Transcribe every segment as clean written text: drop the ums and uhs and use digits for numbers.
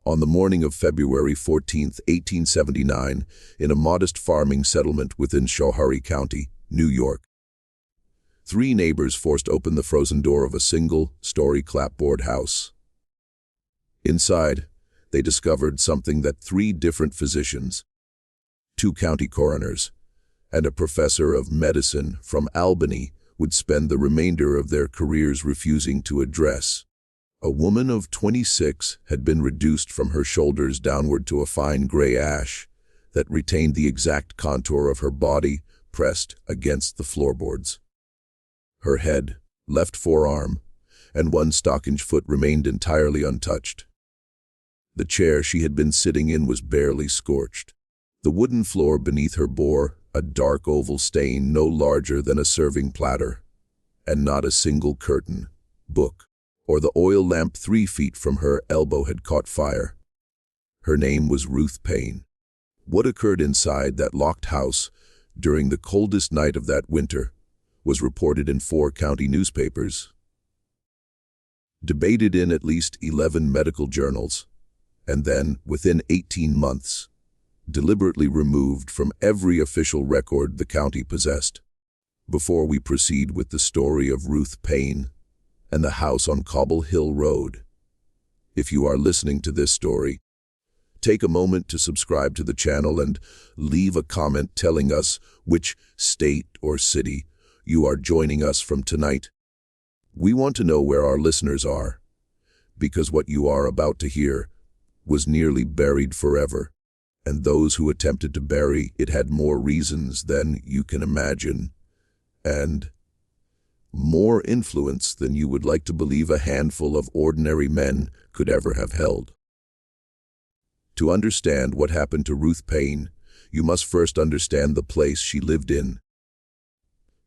On the morning of February 14, 1879, in a modest farming settlement within Schoharie County, New York, three neighbors forced open the frozen door of a single-story clapboard house. Inside, they discovered something that three different physicians, two county coroners, and a professor of medicine from Albany would spend the remainder of their careers refusing to address. A woman of 26 had been reduced from her shoulders downward to a fine gray ash that retained the exact contour of her body pressed against the floorboards. Her head, left forearm, and one stock-inch foot remained entirely untouched. The chair she had been sitting in was barely scorched. The wooden floor beneath her bore a dark oval stain no larger than a serving platter, and not a single curtain, book, or the oil lamp 3 feet from her elbow had caught fire. Her name was Ruth Paine. What occurred inside that locked house during the coldest night of that winter was reported in 4 county newspapers, debated in at least 11 medical journals, and then, within 18 months, deliberately removed from every official record the county possessed. Before we proceed with the story of Ruth Paine and the house on Cobble Hill Road, if you are listening to this story, take a moment to subscribe to the channel and leave a comment telling us which state or city you are joining us from tonight. We want to know where our listeners are, because what you are about to hear was nearly buried forever, and those who attempted to bury it had more reasons than you can imagine, and more influence than you would like to believe a handful of ordinary men could ever have held. To understand what happened to Ruth Paine, you must first understand the place she lived in,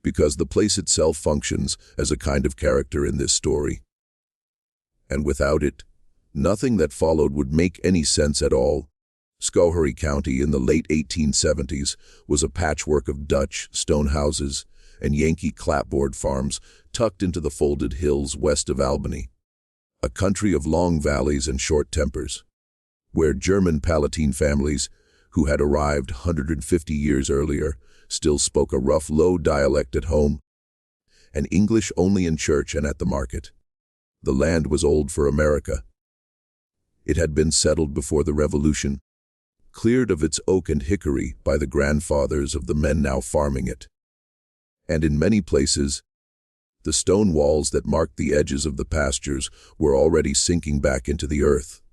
because the place itself functions as a kind of character in this story. And without it, nothing that followed would make any sense at all. Schoharie County in the late 1870s was a patchwork of Dutch stone houses and Yankee clapboard farms tucked into the folded hills west of Albany, a country of long valleys and short tempers, where German Palatine families, who had arrived 150 years earlier, still spoke a rough, low dialect at home, and English only in church and at the market. The land was old for America. It had been settled before the Revolution, cleared of its oak and hickory by the grandfathers of the men now farming it. And in many places, the stone walls that marked the edges of the pastures were already sinking back into the earth.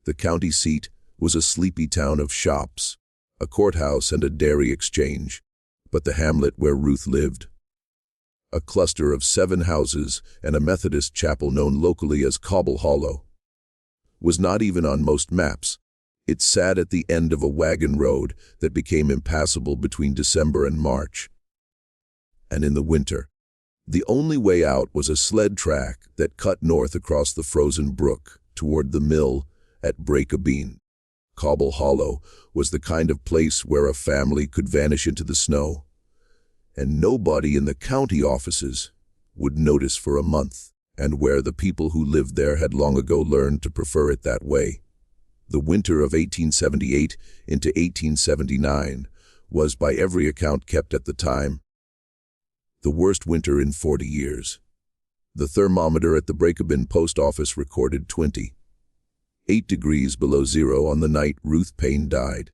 The county seat was a sleepy town of shops, a courthouse and a dairy exchange, but the hamlet where Ruth lived, a cluster of 7 houses and a Methodist chapel known locally as Cobble Hollow, was not even on most maps. It sat at the end of a wagon road that became impassable between December and March. And in the winter, the only way out was a sled track that cut north across the frozen brook toward the mill at Break-a-Bean. Cobble Hollow was the kind of place where a family could vanish into the snow, and nobody in the county offices would notice for a month, and where the people who lived there had long ago learned to prefer it that way. The winter of 1878 into 1879 was, by every account kept at the time, the worst winter in 40 years. The thermometer at the Break-a-Bean post office recorded 28 degrees below zero on the night Ruth Paine died.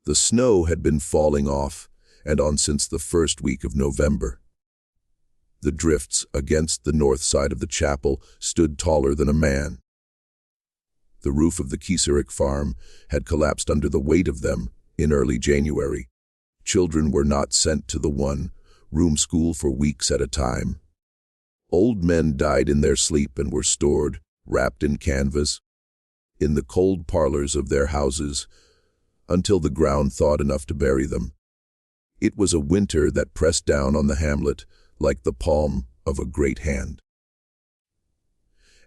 The snow had been falling off and on since the first week of November. The drifts against the north side of the chapel stood taller than a man. The roof of the Keserick farm had collapsed under the weight of them in early January. Children were not sent to the one-room school for weeks at a time. Old men died in their sleep and were stored, wrapped in canvas, in the cold parlors of their houses until the ground thawed enough to bury them. It was a winter that pressed down on the hamlet like the palm of a great hand.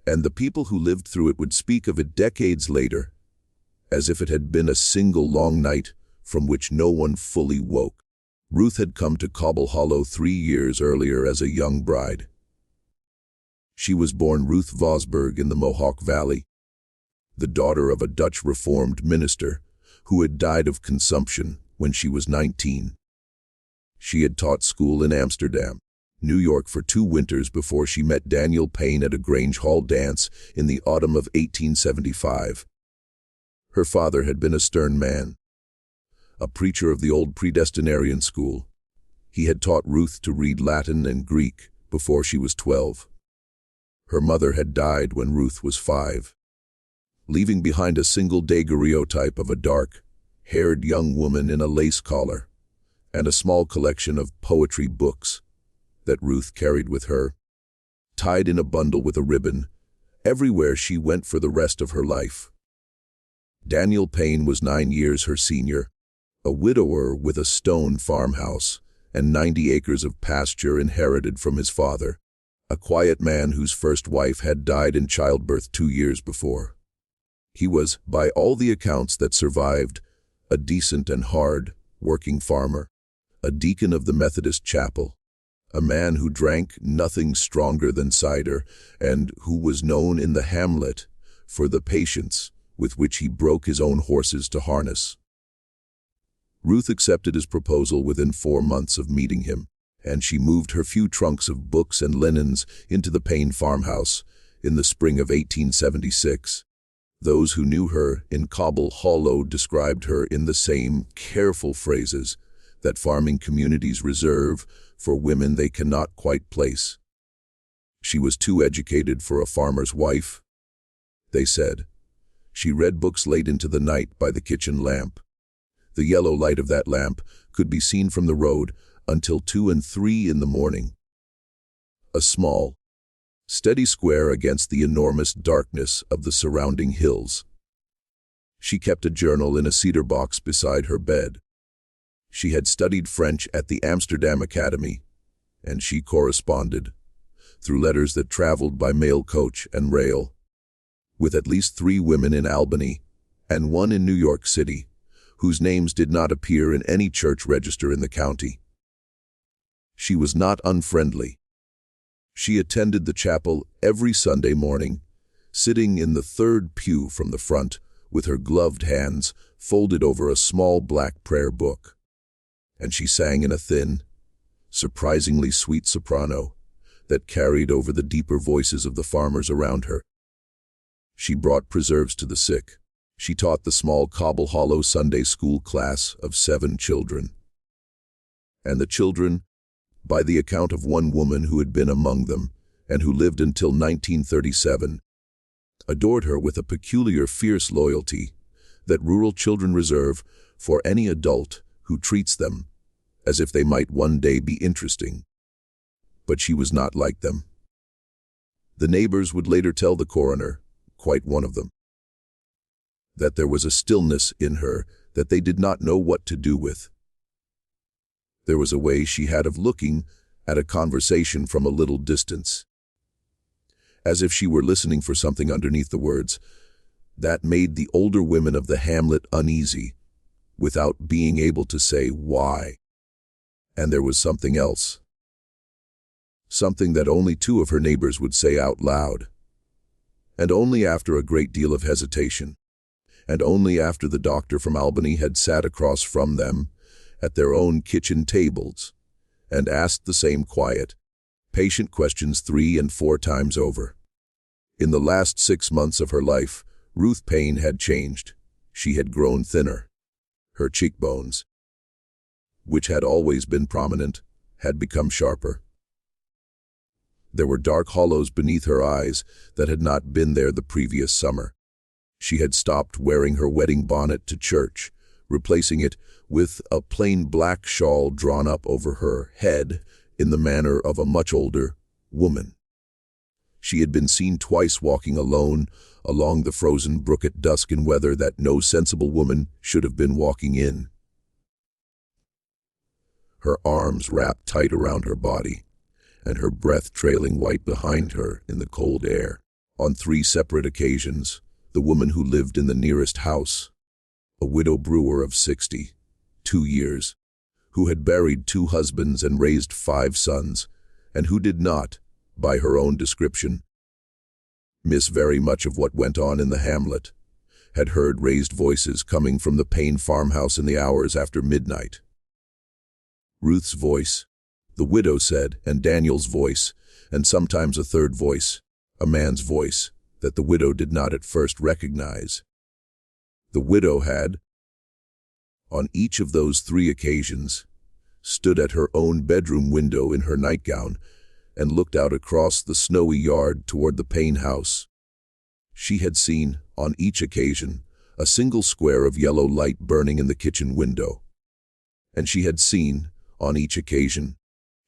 And the people who lived through it would speak of it decades later, as if it had been a single long night from which no one fully woke. Ruth had come to Cobble Hollow 3 years earlier as a young bride. She was born Ruth Vosberg in the Mohawk Valley, the daughter of a Dutch Reformed minister who had died of consumption when she was 19. She had taught school in Amsterdam, New York for 2 winters before she met Daniel Paine at a Grange Hall dance in the autumn of 1875. Her father had been a stern man, a preacher of the old predestinarian school. He had taught Ruth to read Latin and Greek before she was 12. Her mother had died when Ruth was 5, leaving behind a single daguerreotype of a dark-haired young woman in a lace collar and a small collection of poetry books that Ruth carried with her, tied in a bundle with a ribbon, everywhere she went for the rest of her life. Daniel Paine was 9 years her senior, a widower with a stone farmhouse and 90 acres of pasture inherited from his father, a quiet man whose first wife had died in childbirth 2 years before. He was, by all the accounts that survived, a decent and hard-working farmer, a deacon of the Methodist chapel, a man who drank nothing stronger than cider and who was known in the hamlet for the patience with which he broke his own horses to harness. Ruth accepted his proposal within 4 months of meeting him, and she moved her few trunks of books and linens into the Paine farmhouse in the spring of 1876. Those who knew her in Cobble Hollow described her in the same careful phrases that farming communities reserve for women they cannot quite place. She was too educated for a farmer's wife, they said. She read books late into the night by the kitchen lamp. The yellow light of that lamp could be seen from the road until 2 and 3 in the morning. A small, steady square against the enormous darkness of the surrounding hills. She kept a journal in a cedar box beside her bed. She had studied French at the Amsterdam Academy, and she corresponded, through letters that traveled by mail coach and rail, with at least 3 women in Albany and 1 in New York City, whose names did not appear in any church register in the county. She was not unfriendly. She attended the chapel every Sunday morning, sitting in the 3rd pew from the front with her gloved hands folded over a small black prayer book. And she sang in a thin, surprisingly sweet soprano that carried over the deeper voices of the farmers around her. She brought preserves to the sick. She taught the small Cobble Hollow Sunday school class of 7 children. And the children, by the account of one woman who had been among them and who lived until 1937, adored her with a peculiar fierce loyalty that rural children reserve for any adult who treats them as if they might one day be interesting. But she was not like them. The neighbors would later tell the coroner, quite one of them, that there was a stillness in her that they did not know what to do with. There was a way she had of looking at a conversation from a little distance, as if she were listening for something underneath the words, that made the older women of the hamlet uneasy, without being able to say why. And there was something else. Something that only 2 of her neighbors would say out loud, and only after a great deal of hesitation, and only after the doctor from Albany had sat across from them at their own kitchen tables and asked the same quiet, patient questions 3 and 4 times over. In the last 6 months of her life, Ruth Paine had changed. She had grown thinner. Her cheekbones, which had always been prominent, had become sharper. There were dark hollows beneath her eyes that had not been there the previous summer. She had stopped wearing her wedding bonnet to church, replacing it with a plain black shawl drawn up over her head in the manner of a much older woman. She had been seen twice walking alone along the frozen brook at dusk in weather that no sensible woman should have been walking in. Her arms wrapped tight around her body, and her breath trailing white behind her in the cold air. On 3 separate occasions, the woman who lived in the nearest house, a widow brewer of 62 years, who had buried 2 husbands and raised 5 sons, and who did not, by her own description, miss very much of what went on in the hamlet, had heard raised voices coming from the Paine farmhouse in the hours after midnight. Ruth's voice, the widow said, and Daniel's voice, and sometimes a third voice, a man's voice, that the widow did not at first recognize. The widow had, on each of those 3 occasions, stood at her own bedroom window in her nightgown and looked out across the snowy yard toward the Paine house. She had seen, on each occasion, a single square of yellow light burning in the kitchen window. And she had seen, on each occasion,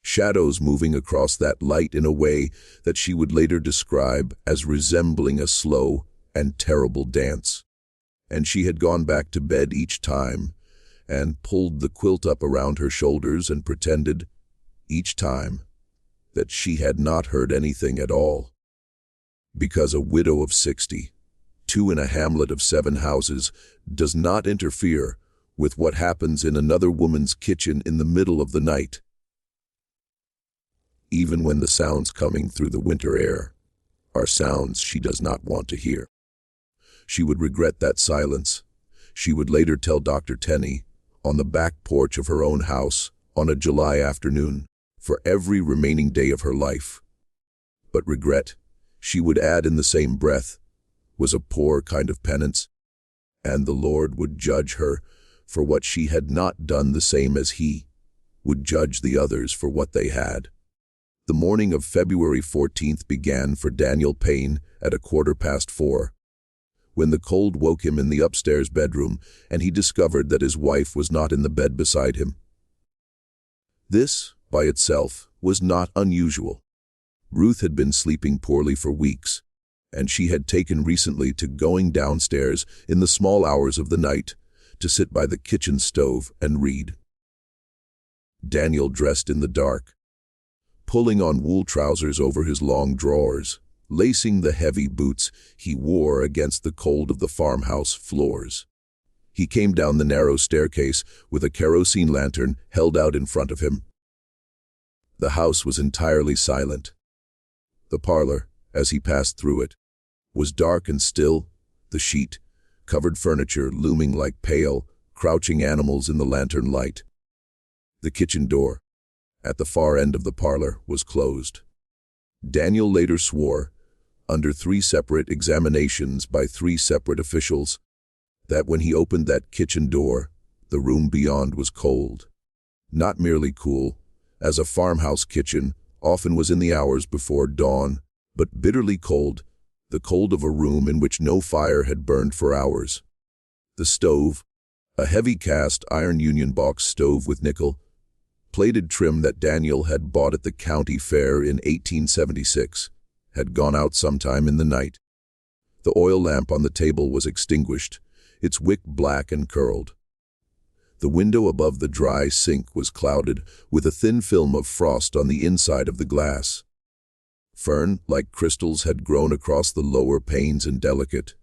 shadows moving across that light in a way that she would later describe as resembling a slow and terrible dance. And she had gone back to bed each time and pulled the quilt up around her shoulders and pretended, each time, that she had not heard anything at all. Because a widow of 60, 2 in a hamlet of 7 houses, does not interfere with what happens in another woman's kitchen in the middle of the night. Even when the sounds coming through the winter air are sounds she does not want to hear. She would regret that silence. She would later tell Dr. Tenney, on the back porch of her own house, on a July afternoon, for every remaining day of her life. But regret, she would add in the same breath, was a poor kind of penance, and the Lord would judge her for what she had not done, the same as He would judge the others for what they had. The morning of February 14th began for Daniel Paine at 4:15, when the cold woke him in the upstairs bedroom and he discovered that his wife was not in the bed beside him. This, by itself, was not unusual. Ruth had been sleeping poorly for weeks, and she had taken recently to going downstairs in the small hours of the night to sit by the kitchen stove and read. Daniel dressed in the dark, pulling on wool trousers over his long drawers, lacing the heavy boots he wore against the cold of the farmhouse floors. He came down the narrow staircase with a kerosene lantern held out in front of him. The house was entirely silent. The parlor, as he passed through it, was dark and still, the sheet-covered furniture looming like pale, crouching animals in the lantern light. The kitchen door, at the far end of the parlor, was closed. Daniel later swore, under 3 separate examinations by 3 separate officials, that when he opened that kitchen door, the room beyond was cold. Not merely cool, as a farmhouse kitchen often was in the hours before dawn, but bitterly cold, the cold of a room in which no fire had burned for hours. The stove, a heavy cast iron Union box stove with nickel-plated trim that Daniel had bought at the county fair in 1876, had gone out sometime in the night. The oil lamp on the table was extinguished, its wick black and curled. The window above the dry sink was clouded with a thin film of frost on the inside of the glass. Fern, like crystals, had grown across the lower panes in delicate,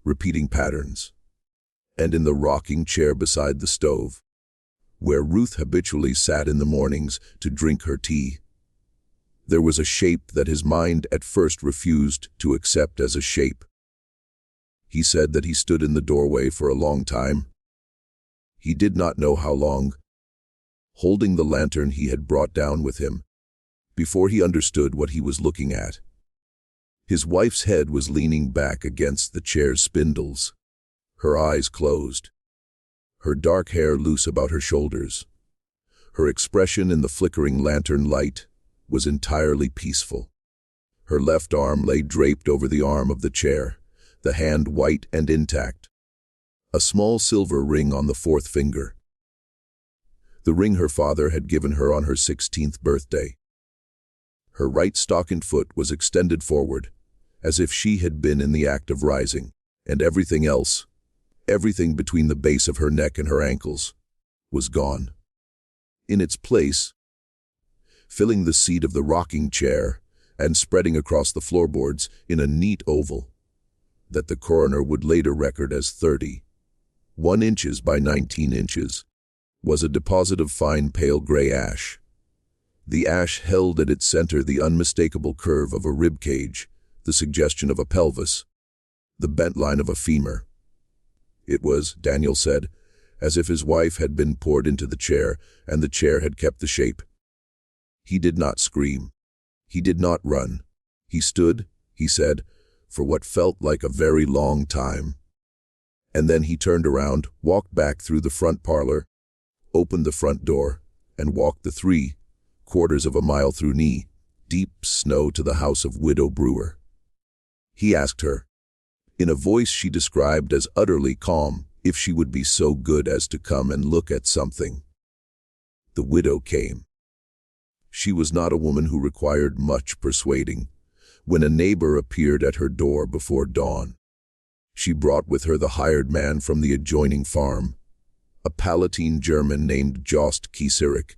repeating patterns. And in the rocking chair beside the stove, where Ruth habitually sat in the mornings to drink her tea, there was a shape that his mind at first refused to accept as a shape. He said that he stood in the doorway for a long time. He did not know how long, holding the lantern he had brought down with him, before he understood what he was looking at. His wife's head was leaning back against the chair's spindles, her eyes closed, her dark hair loose about her shoulders. Her expression in the flickering lantern light was entirely peaceful. Her left arm lay draped over the arm of the chair, the hand white and intact, a small silver ring on the 4th finger. The ring her father had given her on her 16th birthday. Her right stockinged foot was extended forward, as if she had been in the act of rising, and everything else, everything between the base of her neck and her ankles, was gone. In its place, filling the seat of the rocking chair and spreading across the floorboards in a neat oval that the coroner would later record as 31 inches by 19 inches, was a deposit of fine pale gray ash. The ash held at its center the unmistakable curve of a rib cage, the suggestion of a pelvis, the bent line of a femur, It was, Daniel said, as if his wife had been poured into the chair, and the chair had kept the shape. He did not scream. He did not run. He stood, he said, for what felt like a very long time. And then he turned around, walked back through the front parlor, opened the front door, and walked the 3/4 of a mile through knee-deep snow to the house of Widow Brewer. He asked her, in a voice she described as utterly calm, if she would be so good as to come and look at something. The widow came. She was not a woman who required much persuading. When a neighbor appeared at her door before dawn, she brought with her the hired man from the adjoining farm, a Palatine German named Jost Kieserik,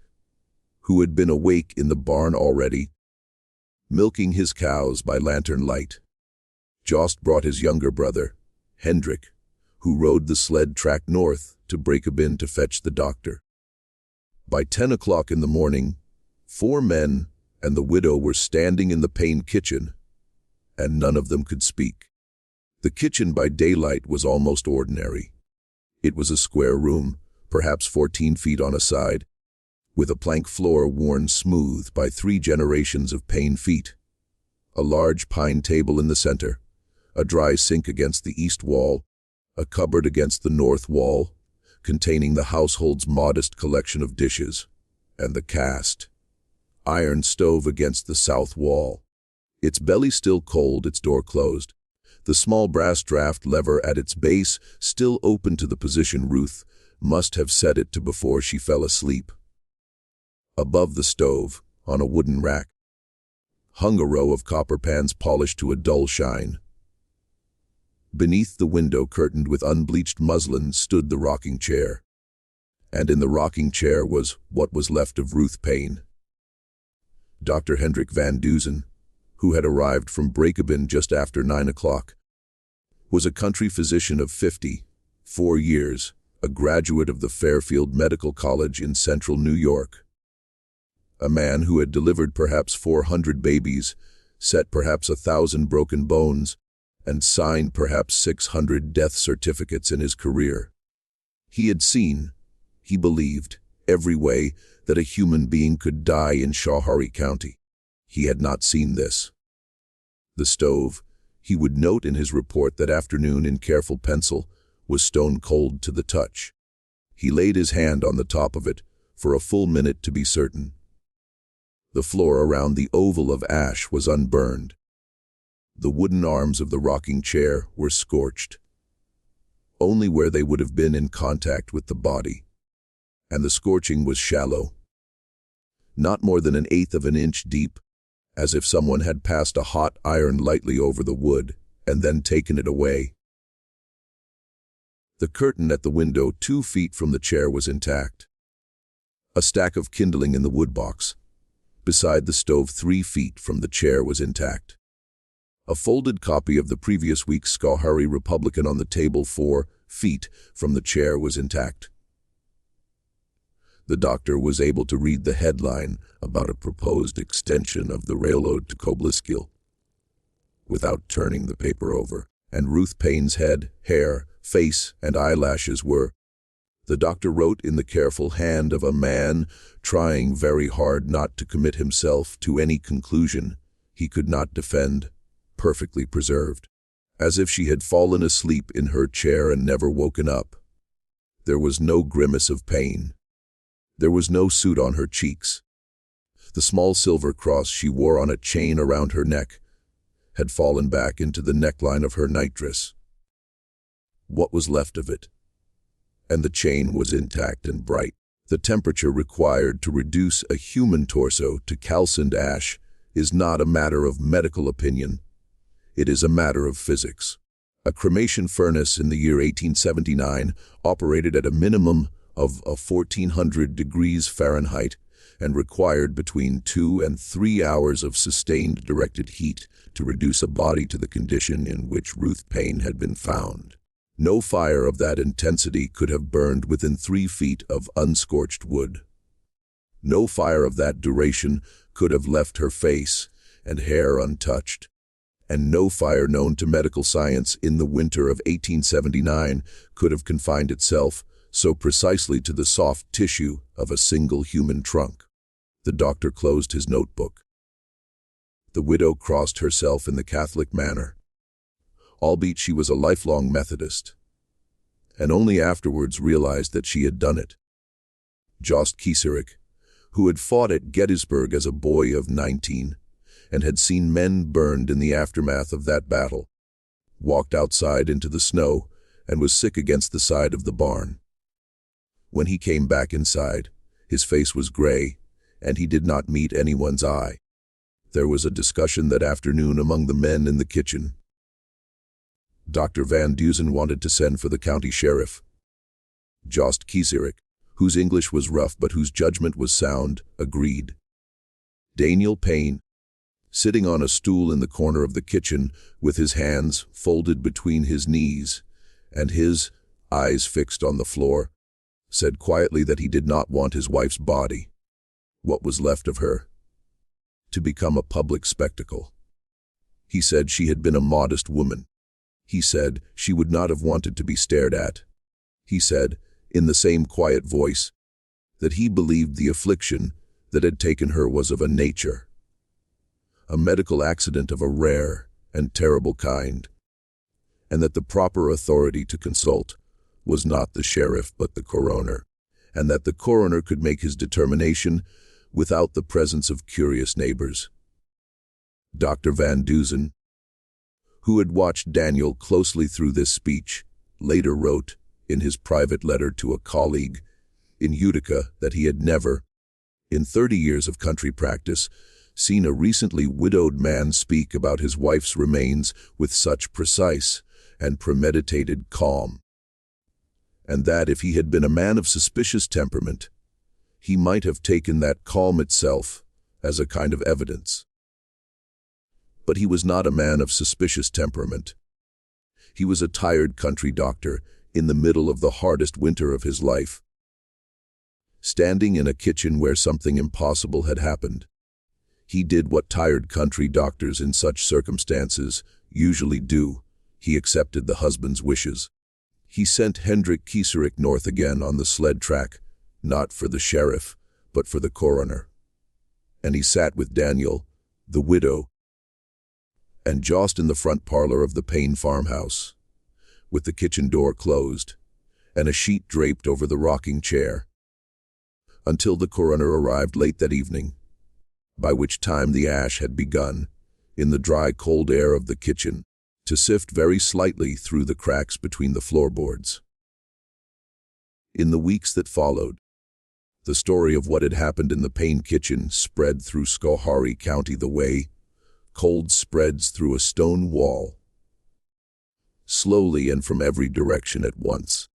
who had been awake in the barn already, milking his cows by lantern light. Jost brought his younger brother, Hendrik, who rode the sled track north to Breakabin to fetch the doctor. By 10 o'clock in the morning, 4 men and the widow were standing in the Paine kitchen, and none of them could speak. The kitchen by daylight was almost ordinary. It was a square room, perhaps 14 feet on a side, with a plank floor worn smooth by 3 generations of Paine feet, a large pine table in the center, a dry sink against the east wall, a cupboard against the north wall, containing the household's modest collection of dishes, and the cast iron stove against the south wall. Its belly still cold, its door closed, the small brass draft lever at its base still open to the position Ruth must have set it to before she fell asleep. Above the stove, on a wooden rack, hung a row of copper pans polished to a dull shine. Beneath the window curtained with unbleached muslin stood the rocking chair, and in the rocking chair was what was left of Ruth Paine. Dr. Hendrik van Dusen, who had arrived from Breakabin just after 9 o'clock, was a country physician of 54 years, a graduate of the Fairfield Medical College in central New York. A man who had delivered perhaps 400 babies, set perhaps 1,000 broken bones, and signed perhaps 600 death certificates in his career. He had seen, he believed, every way that a human being could die in Schoharie County. He had not seen this. The stove, he would note in his report that afternoon in careful pencil, was stone cold to the touch. He laid his hand on the top of it for a full minute to be certain. The floor around the oval of ash was unburned. The wooden arms of the rocking chair were scorched, only where they would have been in contact with the body, and the scorching was shallow, not more than 1/8 of an inch deep, as if someone had passed a hot iron lightly over the wood and then taken it away. The curtain at the window 2 feet from the chair was intact. A stack of kindling in the wood box beside the stove 3 feet from the chair was intact. A folded copy of the previous week's Schoharie Republican on the table 4 feet from the chair was intact. The doctor was able to read the headline about a proposed extension of the railroad to Koblenz without turning the paper over, and Ruth Paine's head, hair, face, and eyelashes were, the doctor wrote in the careful hand of a man trying very hard not to commit himself to any conclusion he could not defend, perfectly preserved, as if she had fallen asleep in her chair and never woken up. There was no grimace of pain. There was no soot on her cheeks. The small silver cross she wore on a chain around her neck had fallen back into the neckline of her nightdress. What was left of it? And the chain was intact and bright. The temperature required to reduce a human torso to calcined ash is not a matter of medical opinion. It is a matter of physics. A cremation furnace in the year 1879 operated at a minimum of 1400 degrees Fahrenheit and required between 2 and 3 hours of sustained directed heat to reduce a body to the condition in which Ruth Paine had been found. No fire of that intensity could have burned within 3 feet of unscorched wood. No fire of that duration could have left her face and hair untouched, and no fire known to medical science in the winter of 1879 could have confined itself so precisely to the soft tissue of a single human trunk. The doctor closed his notebook. The widow crossed herself in the Catholic manner, albeit she was a lifelong Methodist, and only afterwards realized that she had done it. Jost Kieserick, who had fought at Gettysburg as a boy of 19 and had seen men burned in the aftermath of that battle, walked outside into the snow and was sick against the side of the barn. When he came back inside, his face was gray, and he did not meet anyone's eye. There was a discussion that afternoon among the men in the kitchen. Dr. Van Dusen wanted to send for the county sheriff. Jost Kieserick, whose English was rough but whose judgment was sound, agreed. Daniel Paine, sitting on a stool in the corner of the kitchen with his hands folded between his knees and his eyes fixed on the floor, said quietly that he did not want his wife's body, what was left of her, to become a public spectacle. He said she had been a modest woman. He said she would not have wanted to be stared at. He said, in the same quiet voice, that he believed the affliction that had taken her was of a nature, a medical accident of a rare and terrible kind, and that the proper authority to consult was not the sheriff but the coroner, and that the coroner could make his determination without the presence of curious neighbors. Dr. Van Dusen, who had watched Daniel closely through this speech, later wrote in his private letter to a colleague in Utica that he had never, in 30 years of country practice, seen a recently widowed man speak about his wife's remains with such precise and premeditated calm, and that if he had been a man of suspicious temperament, he might have taken that calm itself as a kind of evidence. But he was not a man of suspicious temperament. He was a tired country doctor in the middle of the hardest winter of his life. Standing in a kitchen where something impossible had happened, he did what tired country doctors in such circumstances usually do. He accepted the husband's wishes. He sent Hendrik Kieserick north again on the sled track, not for the sheriff, but for the coroner. And he sat with Daniel, the widow, and Jost in the front parlor of the Paine farmhouse, with the kitchen door closed and a sheet draped over the rocking chair, until the coroner arrived late that evening, by which time the ash had begun, in the dry cold air of the kitchen, to sift very slightly through the cracks between the floorboards. In the weeks that followed, the story of what had happened in the Paine kitchen spread through Schoharie County the way cold spreads through a stone wall. Slowly and from every direction at once,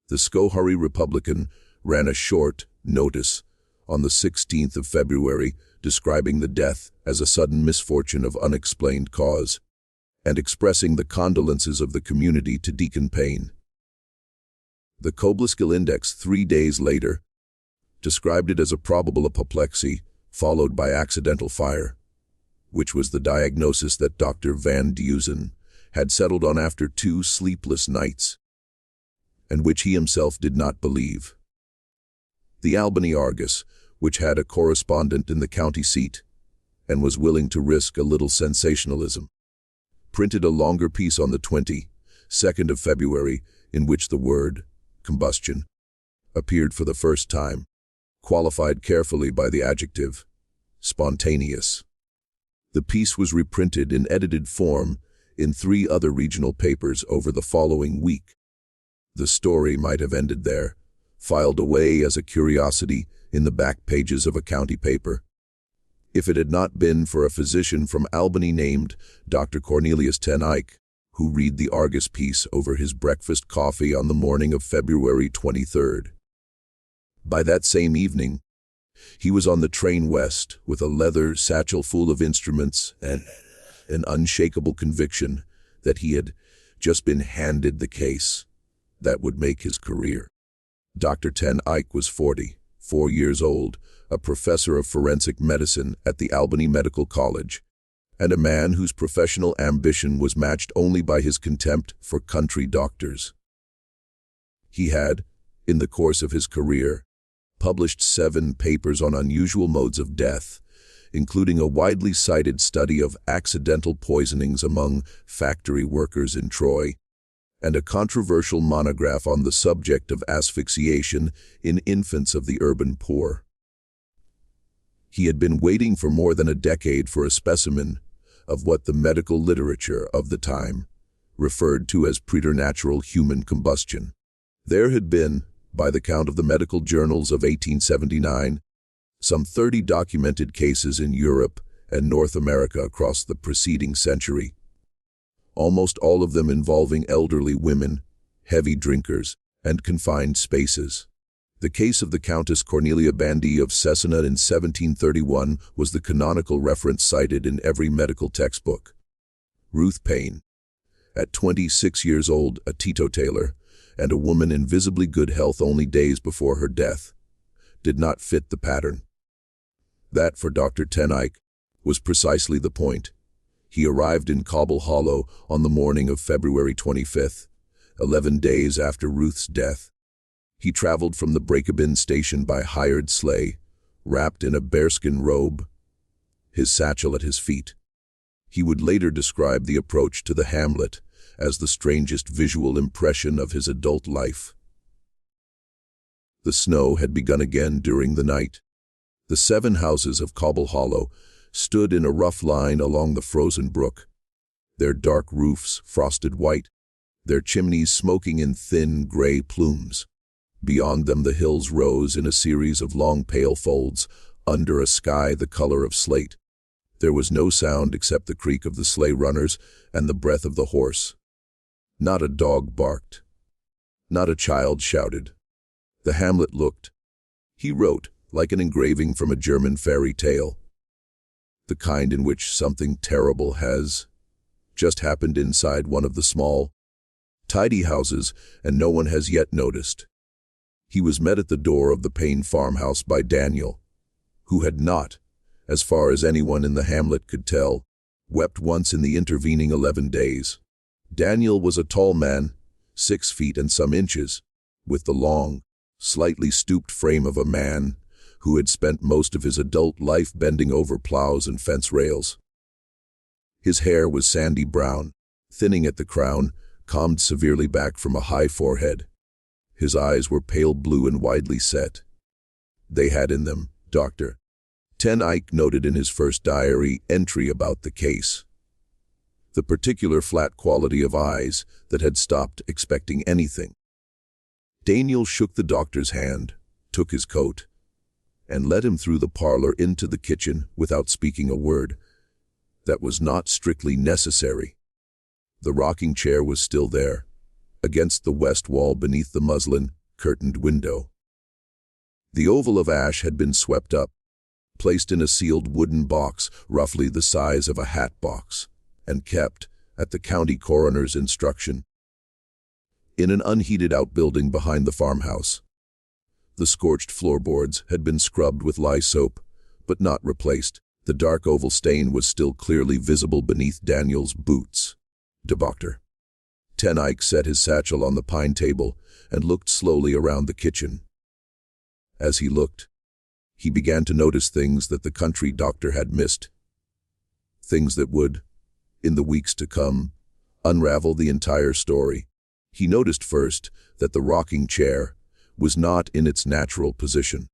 the Schoharie Republican ran a short notice on the 16th of February describing the death as a sudden misfortune of unexplained cause, and expressing the condolences of the community to Deacon Paine. The Kobleskill Index 3 days later described it as a probable apoplexy followed by accidental fire, which was the diagnosis that Dr. Van Dusen had settled on after 2 sleepless nights, and which he himself did not believe. The Albany Argus, which had a correspondent in the county seat and was willing to risk a little sensationalism, printed a longer piece on the 22nd of February in which the word combustion appeared for the first time, qualified carefully by the adjective spontaneous. The piece was reprinted in edited form in 3 other regional papers over the following week. The story might have ended there, filed away as a curiosity in the back pages of a county paper, if it had not been for a physician from Albany named Dr. Cornelius Ten Eyck, who read the Argus piece over his breakfast coffee on the morning of February 23rd. By that same evening, he was on the train west with a leather satchel full of instruments and an unshakable conviction that he had just been handed the case that would make his career. Dr. Ten Eyck was 44 years old, a professor of forensic medicine at the Albany Medical College, and a man whose professional ambition was matched only by his contempt for country doctors. He had, in the course of his career, published 7 papers on unusual modes of death, including a widely cited study of accidental poisonings among factory workers in Troy, and a controversial monograph on the subject of asphyxiation in infants of the urban poor. He had been waiting for more than a decade for a specimen of what the medical literature of the time referred to as preternatural human combustion. There had been, by the count of the medical journals of 1879, some 30 documented cases in Europe and North America across the preceding century, almost all of them involving elderly women, heavy drinkers, and confined spaces. The case of the Countess Cornelia Bandy of Cesena in 1731 was the canonical reference cited in every medical textbook. Ruth Paine, at 26 years old, a teetotaler, and a woman in visibly good health only days before her death, did not fit the pattern. That, for Dr. Ten Eyck, was precisely the point. He arrived in Cobble Hollow on the morning of February 25th, 11 days after Ruth's death. He traveled from the Breakabin station by hired sleigh, wrapped in a bearskin robe, his satchel at his feet. He would later describe the approach to the hamlet as the strangest visual impression of his adult life. The snow had begun again during the night. The 7 houses of Cobble Hollow stood in a rough line along the frozen brook, their dark roofs frosted white, their chimneys smoking in thin gray plumes. Beyond them the hills rose in a series of long pale folds under a sky the color of slate. There was no sound except the creak of the sleigh runners and the breath of the horse. Not a dog barked. Not a child shouted. The hamlet looked, he wrote, like an engraving from a German fairy tale. The kind in which something terrible has just happened inside one of the small, tidy houses, and no one has yet noticed. He was met at the door of the Paine farmhouse by Daniel, who had not, as far as anyone in the hamlet could tell, wept once in the intervening 11 days. Daniel was a tall man, 6 feet and some inches, with the long, slightly stooped frame of a man who had spent most of his adult life bending over plows and fence rails. His hair was sandy brown, thinning at the crown, combed severely back from a high forehead. His eyes were pale blue and widely set. They had in them, Dr. Ten Eyck noted in his first diary entry about the case, the particular flat quality of eyes that had stopped expecting anything. Daniel shook the doctor's hand, took his coat, and led him through the parlor into the kitchen without speaking a word. That was not strictly necessary. The rocking chair was still there, against the west wall beneath the muslin, curtained window. The oval of ash had been swept up, placed in a sealed wooden box roughly the size of a hat box, and kept, at the county coroner's instruction, in an unheated outbuilding behind the farmhouse. The scorched floorboards had been scrubbed with lye soap, but not replaced. The dark oval stain was still clearly visible beneath Daniel's boots. Dr. Ten Eyck set his satchel on the pine table and looked slowly around the kitchen. As he looked, he began to notice things that the country doctor had missed. Things that would, in the weeks to come, unravel the entire story. He noticed first that the rocking chair was not in its natural position.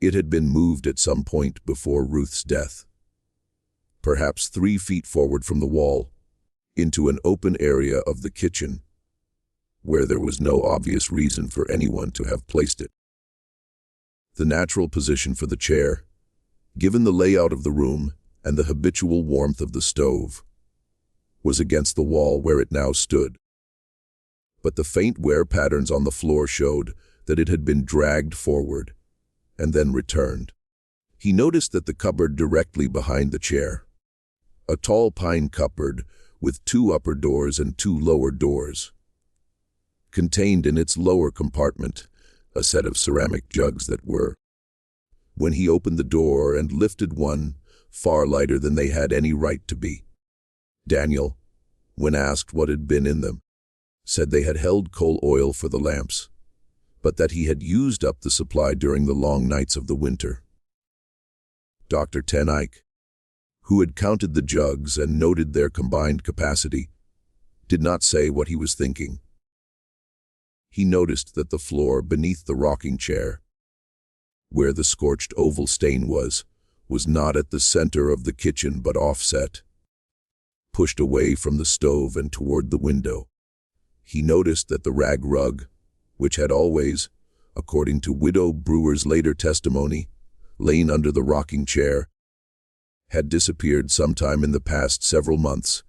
It had been moved at some point before Ruth's death, perhaps 3 feet forward from the wall, into an open area of the kitchen, where there was no obvious reason for anyone to have placed it. The natural position for the chair, given the layout of the room and the habitual warmth of the stove, was against the wall where it now stood. But the faint wear patterns on the floor showed that it had been dragged forward and then returned. He noticed that the cupboard directly behind the chair, a tall pine cupboard with 2 upper doors and 2 lower doors, contained in its lower compartment a set of ceramic jugs that were. When he opened the door and lifted one, far lighter than they had any right to be. Daniel, when asked what had been in them, said they had held coal oil for the lamps, but that he had used up the supply during the long nights of the winter. Dr. Ten Eyck, who had counted the jugs and noted their combined capacity, did not say what he was thinking. He noticed that the floor beneath the rocking chair, where the scorched oval stain was not at the center of the kitchen but offset, pushed away from the stove and toward the window. He noticed that the rag rug, which had always, according to Widow Brewer's later testimony, lain under the rocking chair, had disappeared sometime in the past several months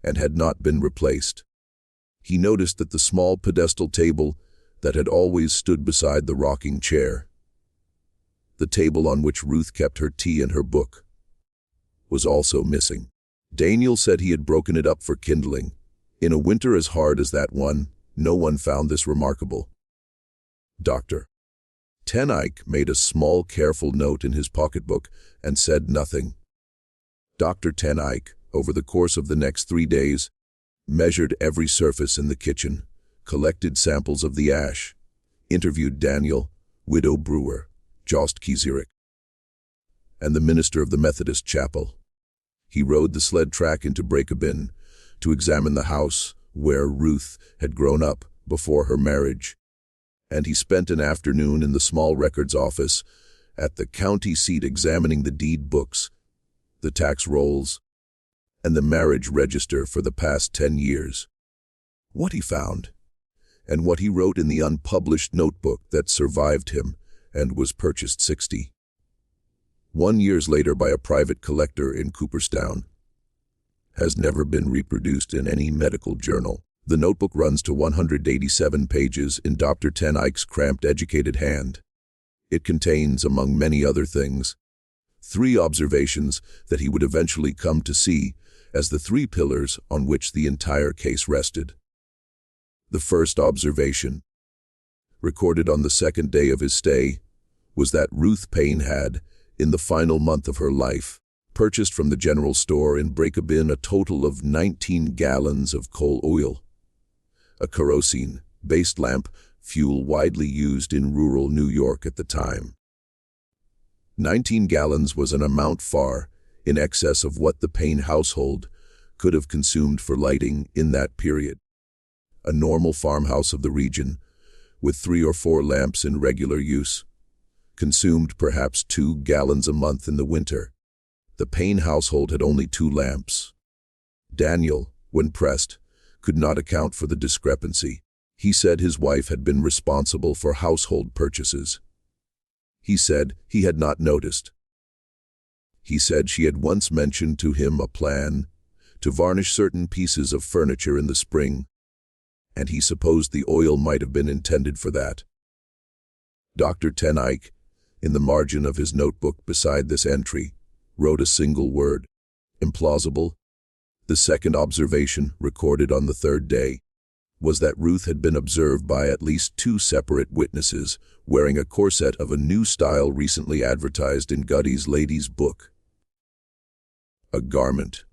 and had not been replaced. He noticed that the small pedestal table that had always stood beside the rocking chair, the table on which Ruth kept her tea and her book, was also missing. Daniel said he had broken it up for kindling. In a winter as hard as that one, no one found this remarkable. Dr. Ten Eyck made a small, careful note in his pocketbook and said nothing. Dr. Ten Eyck, over the course of the next 3 days, measured every surface in the kitchen, collected samples of the ash, interviewed Daniel, Widow Brewer, Jost Kieserik, and the minister of the Methodist chapel. He rode the sled track into Breakabin to examine the house where Ruth had grown up before her marriage, and he spent an afternoon in the small records office at the county seat examining the deed books, the tax rolls, and the marriage register for the past 10 years. What he found, and what he wrote in the unpublished notebook that survived him and was purchased 61 years later by a private collector in Cooperstown, has never been reproduced in any medical journal. The notebook runs to 187 pages in Dr. Ten Eyck's cramped, educated hand. It contains, among many other things, 3 observations that he would eventually come to see as the 3 pillars on which the entire case rested. The first observation, recorded on the second day of his stay, was that Ruth Paine had, in the final month of her life, purchased from the general store in Breakabin a total of 19 gallons of coal oil, a kerosene-based lamp fuel widely used in rural New York at the time. 19 gallons was an amount far in excess of what the Paine household could have consumed for lighting in that period. A normal farmhouse of the region, with 3 or 4 lamps in regular use, consumed perhaps 2 gallons a month in the winter. The Paine household had only 2 lamps. Daniel, when pressed, could not account for the discrepancy. He said his wife had been responsible for household purchases. He said he had not noticed. He said she had once mentioned to him a plan to varnish certain pieces of furniture in the spring, and he supposed the oil might have been intended for that. Dr. Ten Eyck, in the margin of his notebook beside this entry, wrote a single word: implausible. The second observation, recorded on the 3rd day, was that Ruth had been observed by at least 2 separate witnesses wearing a corset of a new style recently advertised in Goody's Lady's Book, a garment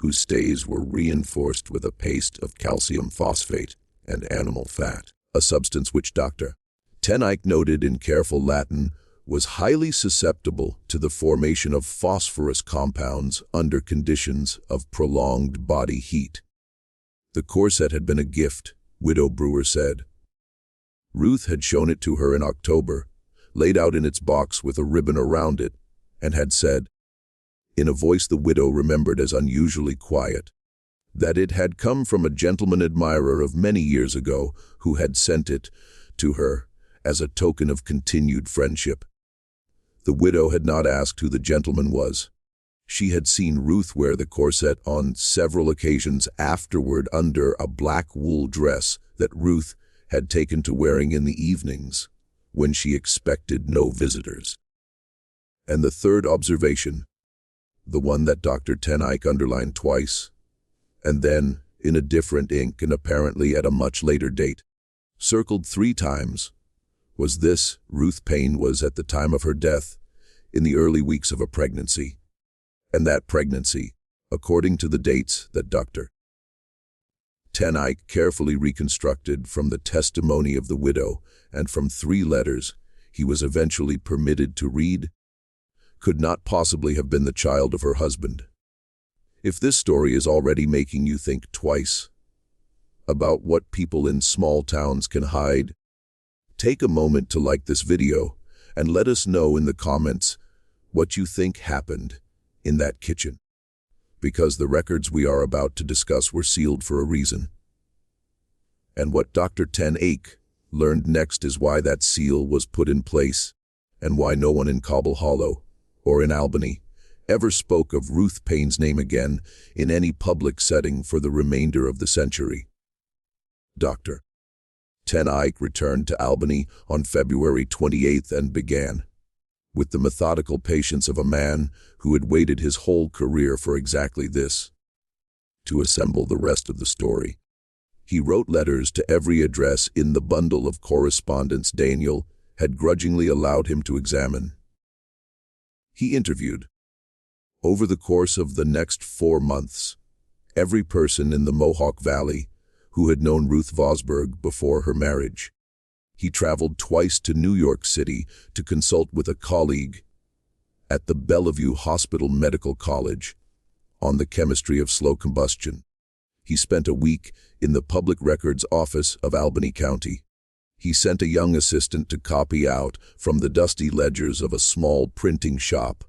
whose stays were reinforced with a paste of calcium phosphate and animal fat, a substance which Dr. Ten Eyck noted in careful Latin was highly susceptible to the formation of phosphorus compounds under conditions of prolonged body heat. The corset had been a gift, Widow Brewer said. Ruth had shown it to her in October, laid out in its box with a ribbon around it, and had said, in a voice the widow remembered as unusually quiet, that it had come from a gentleman admirer of many years ago who had sent it to her as a token of continued friendship. The widow had not asked who the gentleman was. She had seen Ruth wear the corset on several occasions afterward under a black wool dress that Ruth had taken to wearing in the evenings when she expected no visitors. And the third observation, the one that Dr. Ten Eyck underlined twice, and then, in a different ink and apparently at a much later date, circled 3 times, was this: Ruth Paine was, at the time of her death, in the early weeks of a pregnancy, And that pregnancy, according to the dates that Dr. Ten Eyck carefully reconstructed from the testimony of the widow and from 3 letters he was eventually permitted to read, could not possibly have been the child of her husband. If this story is already making you think twice about what people in small towns can hide, take a moment to like this video and let us know in the comments what you think happened in that kitchen, because the records we are about to discuss were sealed for a reason. And what Dr. Ten Eyck learned next is why that seal was put in place and why no one in Cobble Hollow or in Albany ever spoke of Ruth Paine's name again in any public setting for the remainder of the century. Dr. Ten Eyck returned to Albany on February 28th and began, with the methodical patience of a man who had waited his whole career for exactly this, to assemble the rest of the story. He wrote letters to every address in the bundle of correspondence Daniel had grudgingly allowed him to examine. He interviewed, over the course of the next 4 months, every person in the Mohawk Valley who had known Ruth Vosburgh before her marriage. He traveled twice to New York City to consult with a colleague at the Bellevue Hospital Medical College on the chemistry of slow combustion. He spent a week in the Public Records Office of Albany County. He sent a young assistant to copy out from the dusty ledgers of a small printing shop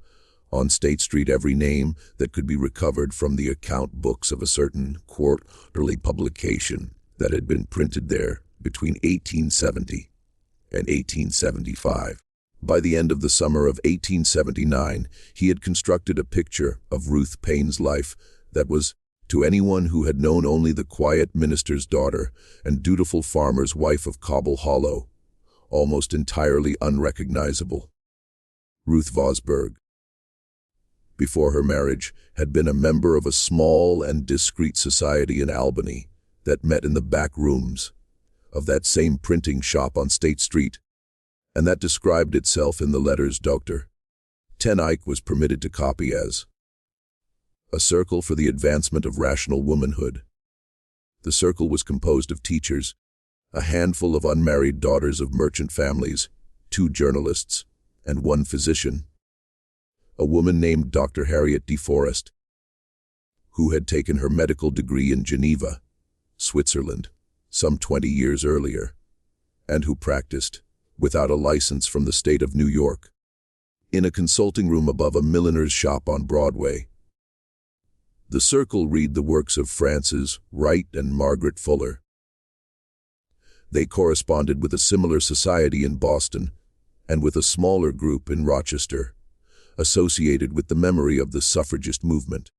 on State Street every name that could be recovered from the account books of a certain quarterly publication that had been printed there between 1870 and 1875. By the end of the summer of 1879, he had constructed a picture of Ruth Paine's life that was, to anyone who had known only the quiet minister's daughter and dutiful farmer's wife of Cobble Hollow, almost entirely unrecognizable. Ruth Vosburgh, before her marriage, had been a member of a small and discreet society in Albany that met in the back rooms of that same printing shop on State Street, and that described itself in the letters Dr. Ten Eyck was permitted to copy as a circle for the advancement of rational womanhood. The circle was composed of teachers, a handful of unmarried daughters of merchant families, 2 journalists, and 1 physician, a woman named Dr. Harriet De Forest, who had taken her medical degree in Geneva, Switzerland, some 20 years earlier, and who practiced, without a license from the state of New York, in a consulting room above a milliner's shop on Broadway. The circle read the works of Frances Wright and Margaret Fuller. They corresponded with a similar society in Boston and with a smaller group in Rochester, associated with the memory of the suffragist movement.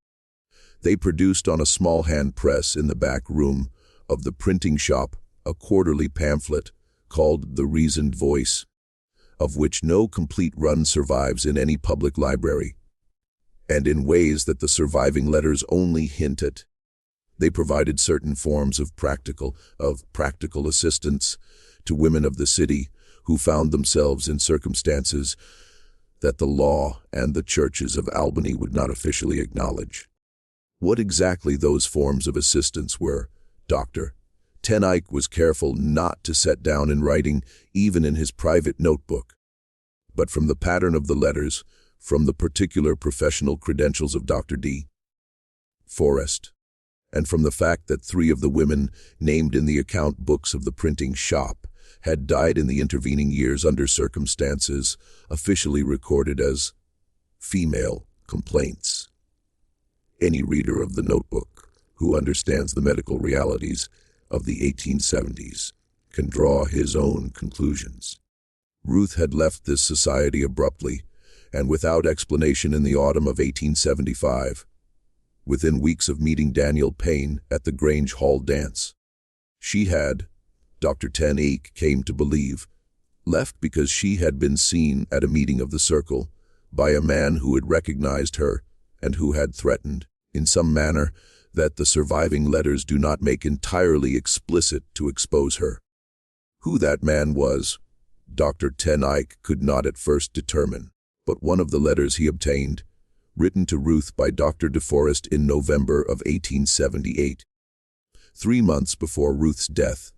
They produced on a small hand press in the back room of the printing shop a quarterly pamphlet called The Reasoned Voice, of which no complete run survives in any public library, and in ways that the surviving letters only hint at. They provided certain forms of practical assistance to women of the city who found themselves in circumstances that the law and the churches of Albany would not officially acknowledge. What exactly those forms of assistance were, Dr. Ten Eyck was careful not to set down in writing, even in his private notebook. But from the pattern of the letters, from the particular professional credentials of Dr. D. Forest, and from the fact that 3 of the women named in the account books of the printing shop had died in the intervening years under circumstances officially recorded as female complaints. Any reader of the notebook who understands the medical realities of the 1870s can draw his own conclusions. Ruth had left this society abruptly and without explanation in the autumn of 1875, within weeks of meeting Daniel Paine at the Grange Hall dance. She had, Dr. Ten Eyck came to believe, left because she had been seen at a meeting of the circle by a man who had recognized her and who had threatened, in some manner, that the surviving letters do not make entirely explicit to expose her. Who that man was, Dr. Ten Eyck could not at first determine, but one of the letters he obtained written to Ruth by Dr. DeForest in November of 1878. 3 months before Ruth's death,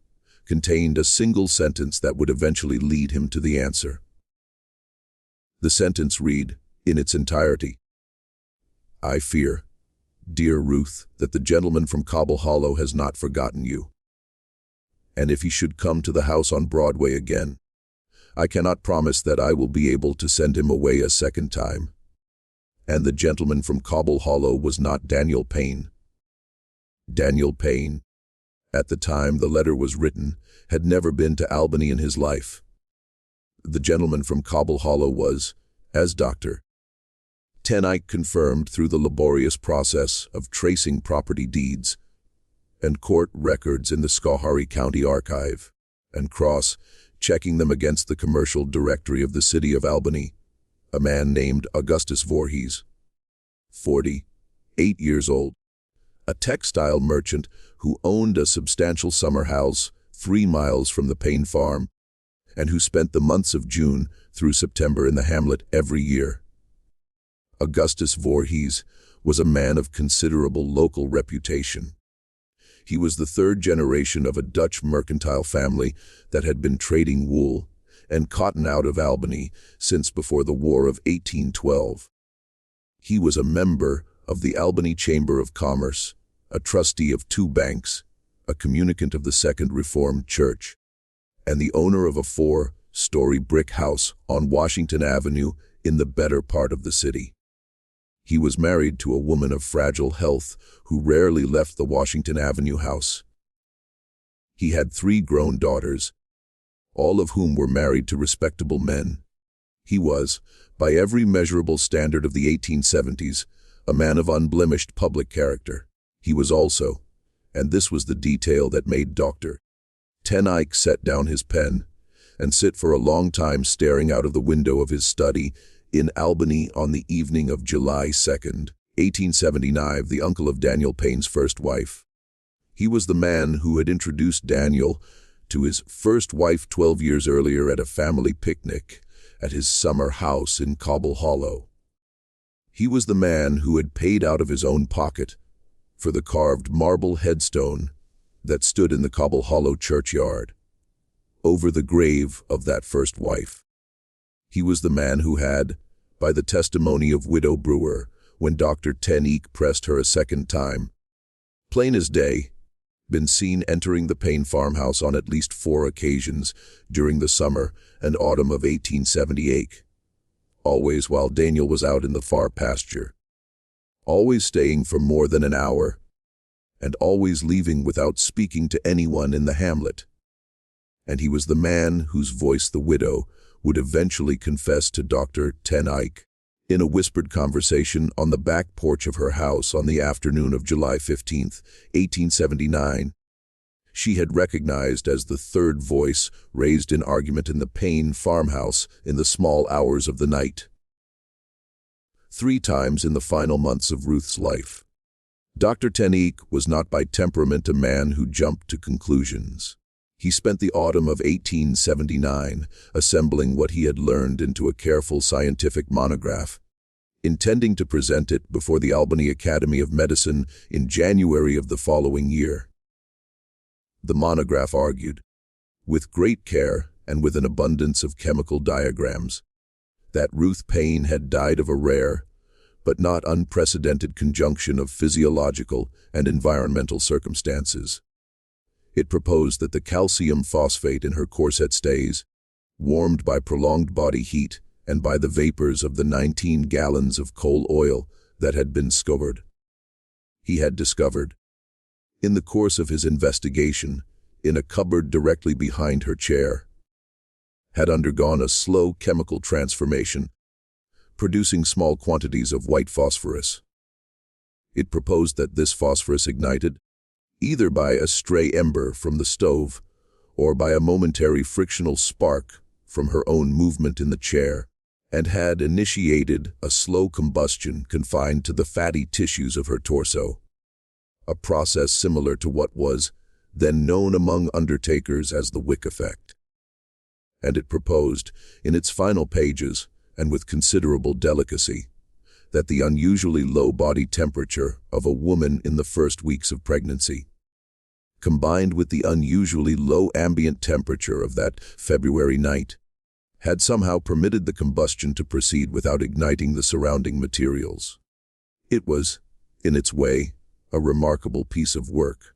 contained a single sentence that would eventually lead him to the answer. The sentence read, in its entirety, "I fear, dear Ruth, that the gentleman from Cobble Hollow has not forgotten you. And if he should come to the house on Broadway again, I cannot promise that I will be able to send him away a second time. And the gentleman from Cobble Hollow was not Daniel Paine." Daniel Paine, at the time the letter was written, had never been to Albany in his life. The gentleman from Cobble Hollow was, as Dr. Tenike confirmed through the laborious process of tracing property deeds and court records in the Schoharie County Archive, and cross-checking them against the commercial directory of the city of Albany, a man named Augustus Voorhees, 48 years old, a textile merchant who owned a substantial summer house 3 miles from the Paine farm, and who spent the months of June through September in the hamlet every year. Augustus Voorhees was a man of considerable local reputation. He was the 3rd generation of a Dutch mercantile family that had been trading wool and cotton out of Albany since before the War of 1812. He was a member of the Albany Chamber of Commerce, a trustee of 2 banks, a communicant of the Second Reformed Church, and the owner of a 4-story brick house on Washington Avenue in the better part of the city. He was married to a woman of fragile health who rarely left the Washington Avenue house. He had 3 grown daughters, all of whom were married to respectable men. He was, by every measurable standard of the 1870s, a man of unblemished public character. He was also, and this was the detail that made Dr. Tenike set down his pen and sit for a long time staring out of the window of his study in Albany on the evening of July 2nd, 1879, the uncle of Daniel Paine's first wife. He was the man who had introduced Daniel to his first wife 12 years earlier at a family picnic at his summer house in Cobble Hollow. He was the man who had paid out of his own pocket for the carved marble headstone that stood in the Cobble Hollow churchyard, over the grave of that first wife. He was the man who had, by the testimony of Widow Brewer, when Dr. Tenike pressed her a second time, plain as day, been seen entering the Paine farmhouse on at least 4 occasions during the summer and autumn of 1878, always while Daniel was out in the far pasture, always staying for more than an hour, and always leaving without speaking to anyone in the hamlet. And he was the man whose voice the widow would eventually confess to Dr. Tenike in a whispered conversation on the back porch of her house on the afternoon of July 15, 1879. She had recognized as the 3rd voice raised in argument in the Paine farmhouse in the small hours of the night. 3 times in the final months of Ruth's life. Dr. Tenike was not by temperament a man who jumped to conclusions. He spent the autumn of 1879 assembling what he had learned into a careful scientific monograph, intending to present it before the Albany Academy of Medicine in January of the following year. The monograph argued, with great care and with an abundance of chemical diagrams, that Ruth Paine had died of a rare, but not unprecedented conjunction of physiological and environmental circumstances. It proposed that the calcium phosphate in her corset stays, warmed by prolonged body heat and by the vapors of the 19 gallons of coal oil that had been scoured. He had discovered, in the course of his investigation, in a cupboard directly behind her chair, had undergone a slow chemical transformation, producing small quantities of white phosphorus. It proposed that this phosphorus ignited, either by a stray ember from the stove or by a momentary frictional spark from her own movement in the chair, and had initiated a slow combustion confined to the fatty tissues of her torso, a process similar to what was then known among undertakers as the wick effect. And it proposed, in its final pages, and with considerable delicacy, that the unusually low body temperature of a woman in the first weeks of pregnancy, combined with the unusually low ambient temperature of that February night, had somehow permitted the combustion to proceed without igniting the surrounding materials. It was, in its way, a remarkable piece of work.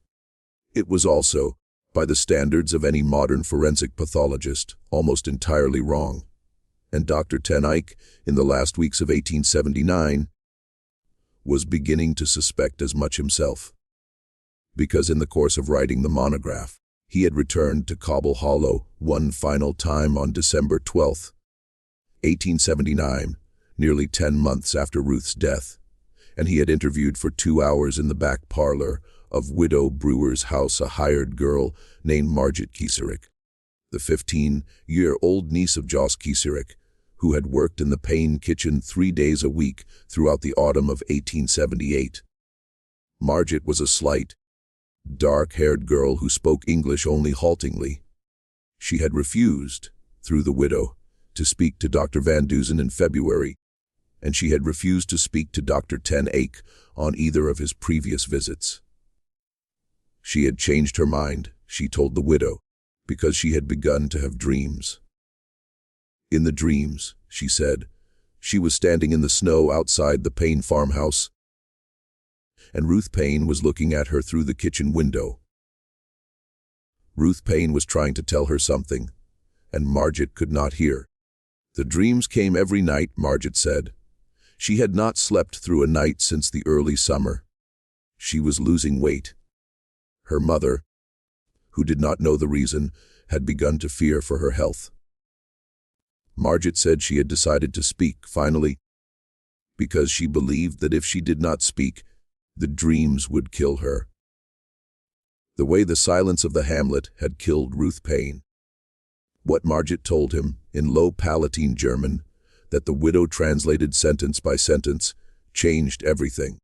It was also, by the standards of any modern forensic pathologist, almost entirely wrong. And Dr. Ten Eyck, in the last weeks of 1879, was beginning to suspect as much himself. Because in the course of writing the monograph, he had returned to Cobble Hollow one final time on December 12, 1879, nearly 10 months after Ruth's death, and he had interviewed for 2 hours in the back parlor of Widow Brewer's house a hired girl named Margaret Kieserick, the 15-year-old niece of Jos Kieserick, who had worked in the Paine kitchen 3 days a week throughout the autumn of 1878. Margaret was a slight, dark-haired girl who spoke English only haltingly. She had refused, through the widow, to speak to Dr. Van Dusen in February, and she had refused to speak to Dr. Ten Eyck on either of his previous visits. She had changed her mind, she told the widow, because she had begun to have dreams. In the dreams, she said, she was standing in the snow outside the Paine farmhouse, and Ruth Paine was looking at her through the kitchen window. Ruth Paine was trying to tell her something, and Margaret could not hear. The dreams came every night, Margaret said. She had not slept through a night since the early summer. She was losing weight. Her mother, who did not know the reason, had begun to fear for her health. Margaret said she had decided to speak, finally, because she believed that if she did not speak, the dreams would kill her. The way the silence of the hamlet had killed Ruth Paine. What Margaret told him, in low Palatine German, that the widow translated sentence by sentence, changed everything.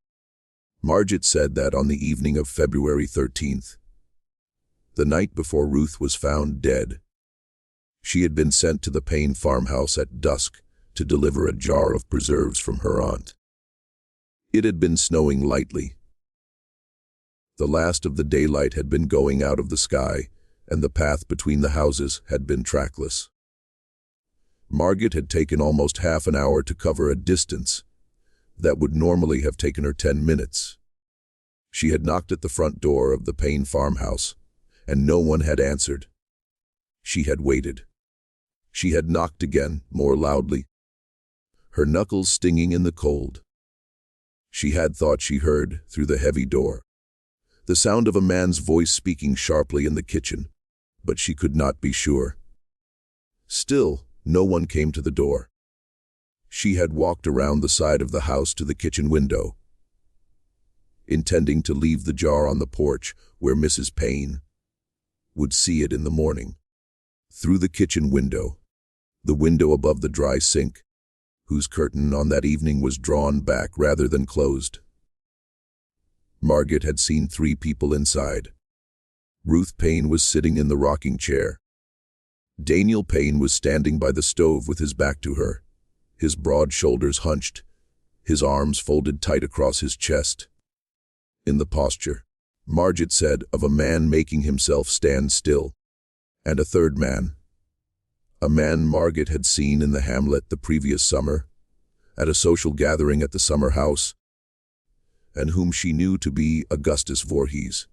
Margaret said that on the evening of February 13th, the night before Ruth was found dead, she had been sent to the Paine farmhouse at dusk to deliver a jar of preserves from her aunt. It had been snowing lightly. The last of the daylight had been going out of the sky, and the path between the houses had been trackless. Margaret had taken almost half an hour to cover a distance that would normally have taken her 10 minutes. She had knocked at the front door of the Paine farmhouse, and no one had answered. She had waited. She had knocked again, more loudly, her knuckles stinging in the cold. She had thought she heard, through the heavy door, the sound of a man's voice speaking sharply in the kitchen, but she could not be sure. Still, no one came to the door. She had walked around the side of the house to the kitchen window, intending to leave the jar on the porch where Mrs. Paine would see it in the morning. Through the kitchen window, the window above the dry sink, whose curtain on that evening was drawn back rather than closed, Margaret had seen 3 people inside. Ruth Paine was sitting in the rocking chair. Daniel Paine was standing by the stove with his back to her, his broad shoulders hunched, his arms folded tight across his chest. In the posture, Margaret said, of a man making himself stand still. And a third man, a man Margaret had seen in the hamlet the previous summer, at a social gathering at the summer house, and whom she knew to be Augustus Voorhees,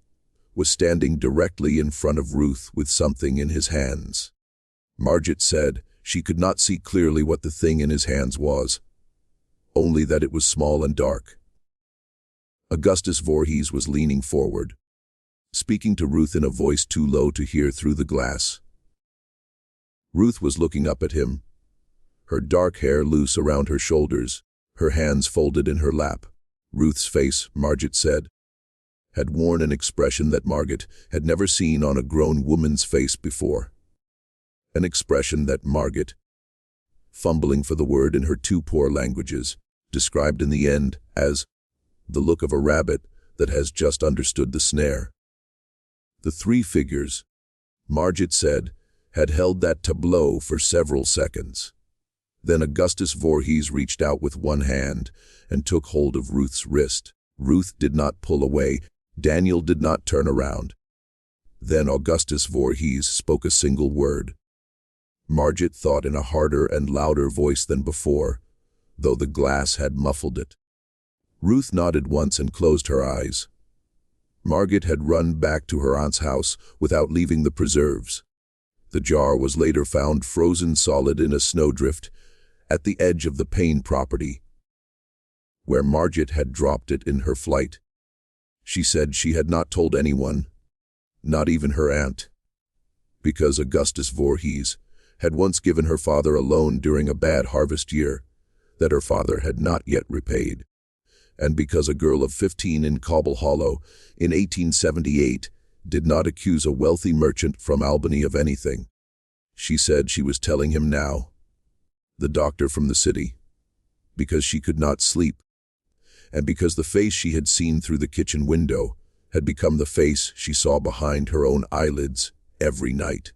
was standing directly in front of Ruth with something in his hands. Margaret said she could not see clearly what the thing in his hands was, only that it was small and dark. Augustus Voorhees was leaning forward, speaking to Ruth in a voice too low to hear through the glass. Ruth was looking up at him, her dark hair loose around her shoulders, her hands folded in her lap. Ruth's face, Margaret said, had worn an expression that Margaret had never seen on a grown woman's face before. An expression that Margaret, fumbling for the word in her 2 poor languages, described in the end as the look of a rabbit that has just understood the snare. The 3 figures, Margaret said, had held that tableau for several seconds. Then Augustus Voorhees reached out with one hand and took hold of Ruth's wrist. Ruth did not pull away. Daniel did not turn around. Then Augustus Voorhees spoke a single word. Margit thought in a harder and louder voice than before, though the glass had muffled it. Ruth nodded once and closed her eyes. Margit had run back to her aunt's house without leaving the preserves. The jar was later found frozen solid in a snowdrift at the edge of the Paine property, where Margit had dropped it in her flight. She said she had not told anyone, not even her aunt, because Augustus Voorhees had once given her father a loan during a bad harvest year that her father had not yet repaid, and because a girl of 15 in Cobble Hollow in 1878 did not accuse a wealthy merchant from Albany of anything. She said she was telling him now, the doctor from the city, because she could not sleep, and because the face she had seen through the kitchen window had become the face she saw behind her own eyelids every night.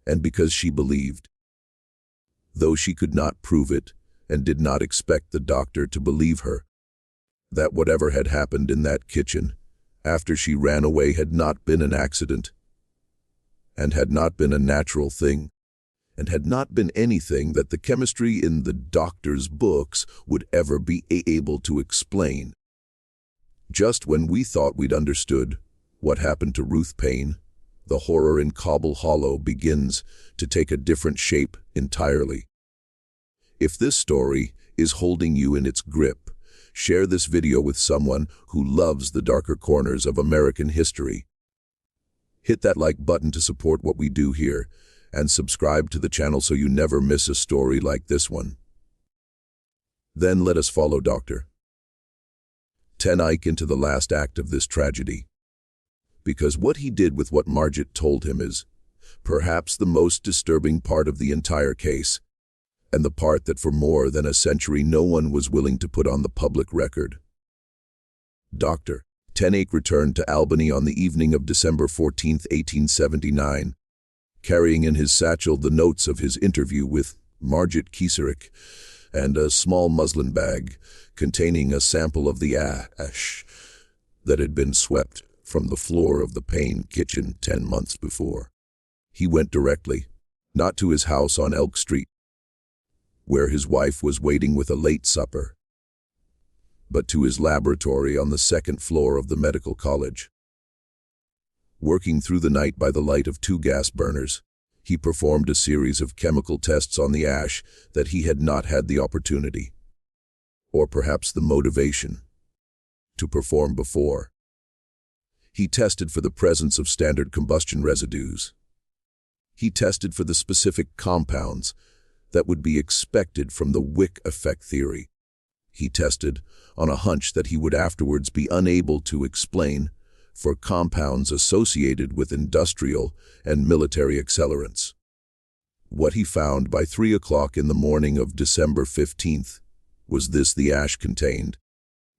And because she believed, though she could not prove it and did not expect the doctor to believe her, that whatever had happened in that kitchen after she ran away had not been an accident, and had not been a natural thing, and had not been anything that the chemistry in the doctor's books would ever be able to explain. Just when we thought we'd understood what happened to Ruth Paine, the horror in Cobble Hollow begins to take a different shape entirely. If this story is holding you in its grip, share this video with someone who loves the darker corners of American history. Hit that like button to support what we do here, and subscribe to the channel so you never miss a story like this one. Then let us follow Dr. Ten Eyck into the last act of this tragedy, because what he did with what Margit told him is perhaps the most disturbing part of the entire case, and the part that for more than a century no one was willing to put on the public record. Dr. Ten Eyck returned to Albany on the evening of December 14, 1879, carrying in his satchel the notes of his interview with Margit Kieserick and a small muslin bag containing a sample of the ash that had been swept from the floor of the Paine kitchen 10 months before. He went directly, not to his house on Elk Street, where his wife was waiting with a late supper, but to his laboratory on the second floor of the medical college. Working through the night by the light of 2 gas burners, he performed a series of chemical tests on the ash that he had not had the opportunity, or perhaps the motivation, to perform before. He tested for the presence of standard combustion residues. He tested for the specific compounds that would be expected from the wick effect theory. He tested on a hunch that he would afterwards be unable to explain for compounds associated with industrial and military accelerants. What he found by 3 o'clock in the morning of December 15th was this: the ash contained,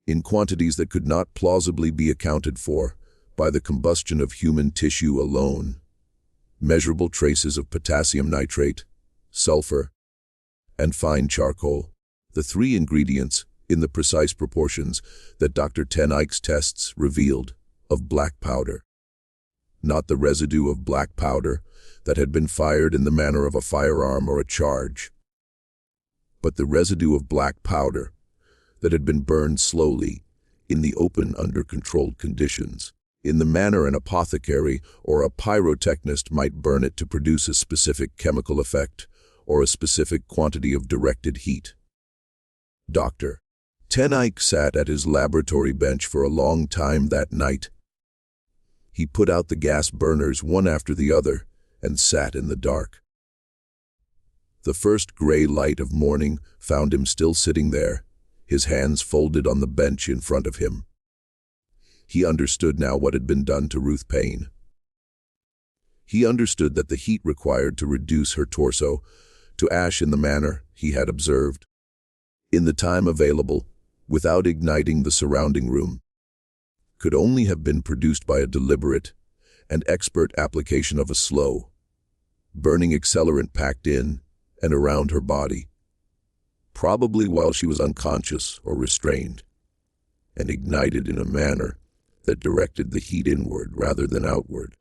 in quantities that could not plausibly be accounted for by the combustion of human tissue alone, measurable traces of potassium nitrate, sulfur, and fine charcoal, the 3 ingredients in the precise proportions that Dr. Ten Eyck's tests revealed, of black powder. Not the residue of black powder that had been fired in the manner of a firearm or a charge, but the residue of black powder that had been burned slowly in the open under controlled conditions, in the manner an apothecary or a pyrotechnist might burn it to produce a specific chemical effect or a specific quantity of directed heat. Dr. Ten Eyck sat at his laboratory bench for a long time that night. He put out the gas burners one after the other and sat in the dark. The first gray light of morning found him still sitting there, his hands folded on the bench in front of him. He understood now what had been done to Ruth Paine. He understood that the heat required to reduce her torso to ash in the manner he had observed, in the time available, without igniting the surrounding room, could only have been produced by a deliberate and expert application of a slow, burning accelerant packed in and around her body, probably while she was unconscious or restrained, and ignited in a manner that directed the heat inward rather than outward.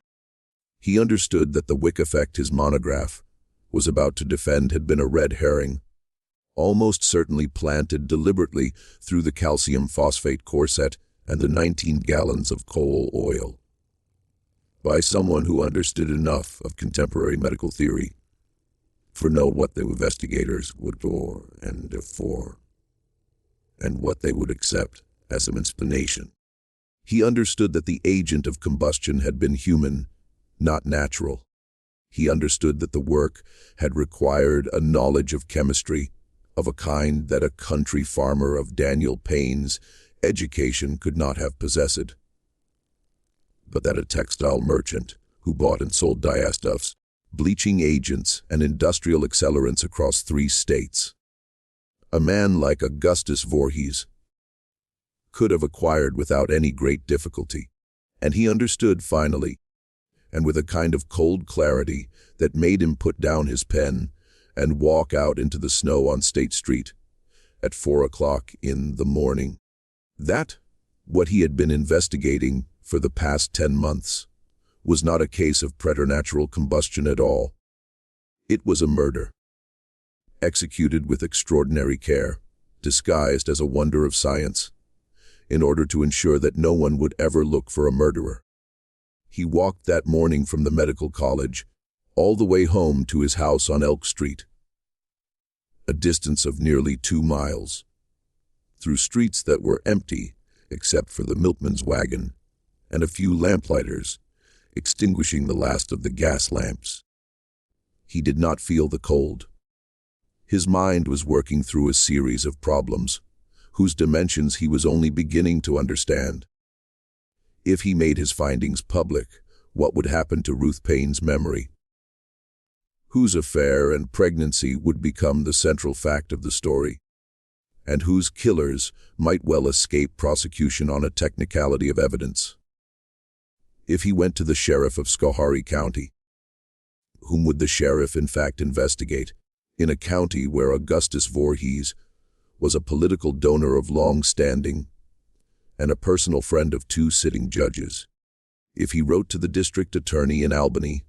He understood that the Wick effect his monograph was about to defend had been a red herring, almost certainly planted deliberately through the calcium phosphate corset and the 19 gallons of coal oil, by someone who understood enough of contemporary medical theory for know what the investigators would do and for, and what they would accept as an explanation. He understood that the agent of combustion had been human, not natural. He understood that the work had required a knowledge of chemistry of a kind that a country farmer of Daniel Payne's education could not have possessed, but that a textile merchant who bought and sold dyestuffs, bleaching agents, and industrial accelerants across 3 states, a man like Augustus Voorhees, could have acquired without any great difficulty. And he understood finally, and with a kind of cold clarity that made him put down his pen and walk out into the snow on State Street at 4 o'clock in the morning, that what he had been investigating for the past 10 months was not a case of preternatural combustion at all. It was a murder, executed with extraordinary care, disguised as a wonder of science, in order to ensure that no one would ever look for a murderer. He walked that morning from the medical college all the way home to his house on Elk Street, a distance of nearly 2 miles, through streets that were empty except for the milkman's wagon and a few lamplighters extinguishing the last of the gas lamps. He did not feel the cold. His mind was working through a series of problems whose dimensions he was only beginning to understand. If he made his findings public, what would happen to Ruth Paine's memory? Whose affair and pregnancy would become the central fact of the story, and whose killers might well escape prosecution on a technicality of evidence? If he went to the sheriff of Schoharie County, whom would the sheriff in fact investigate, in a county where Augustus Voorhees was a political donor of long standing and a personal friend of 2 sitting judges? If he wrote to the district attorney in Albany,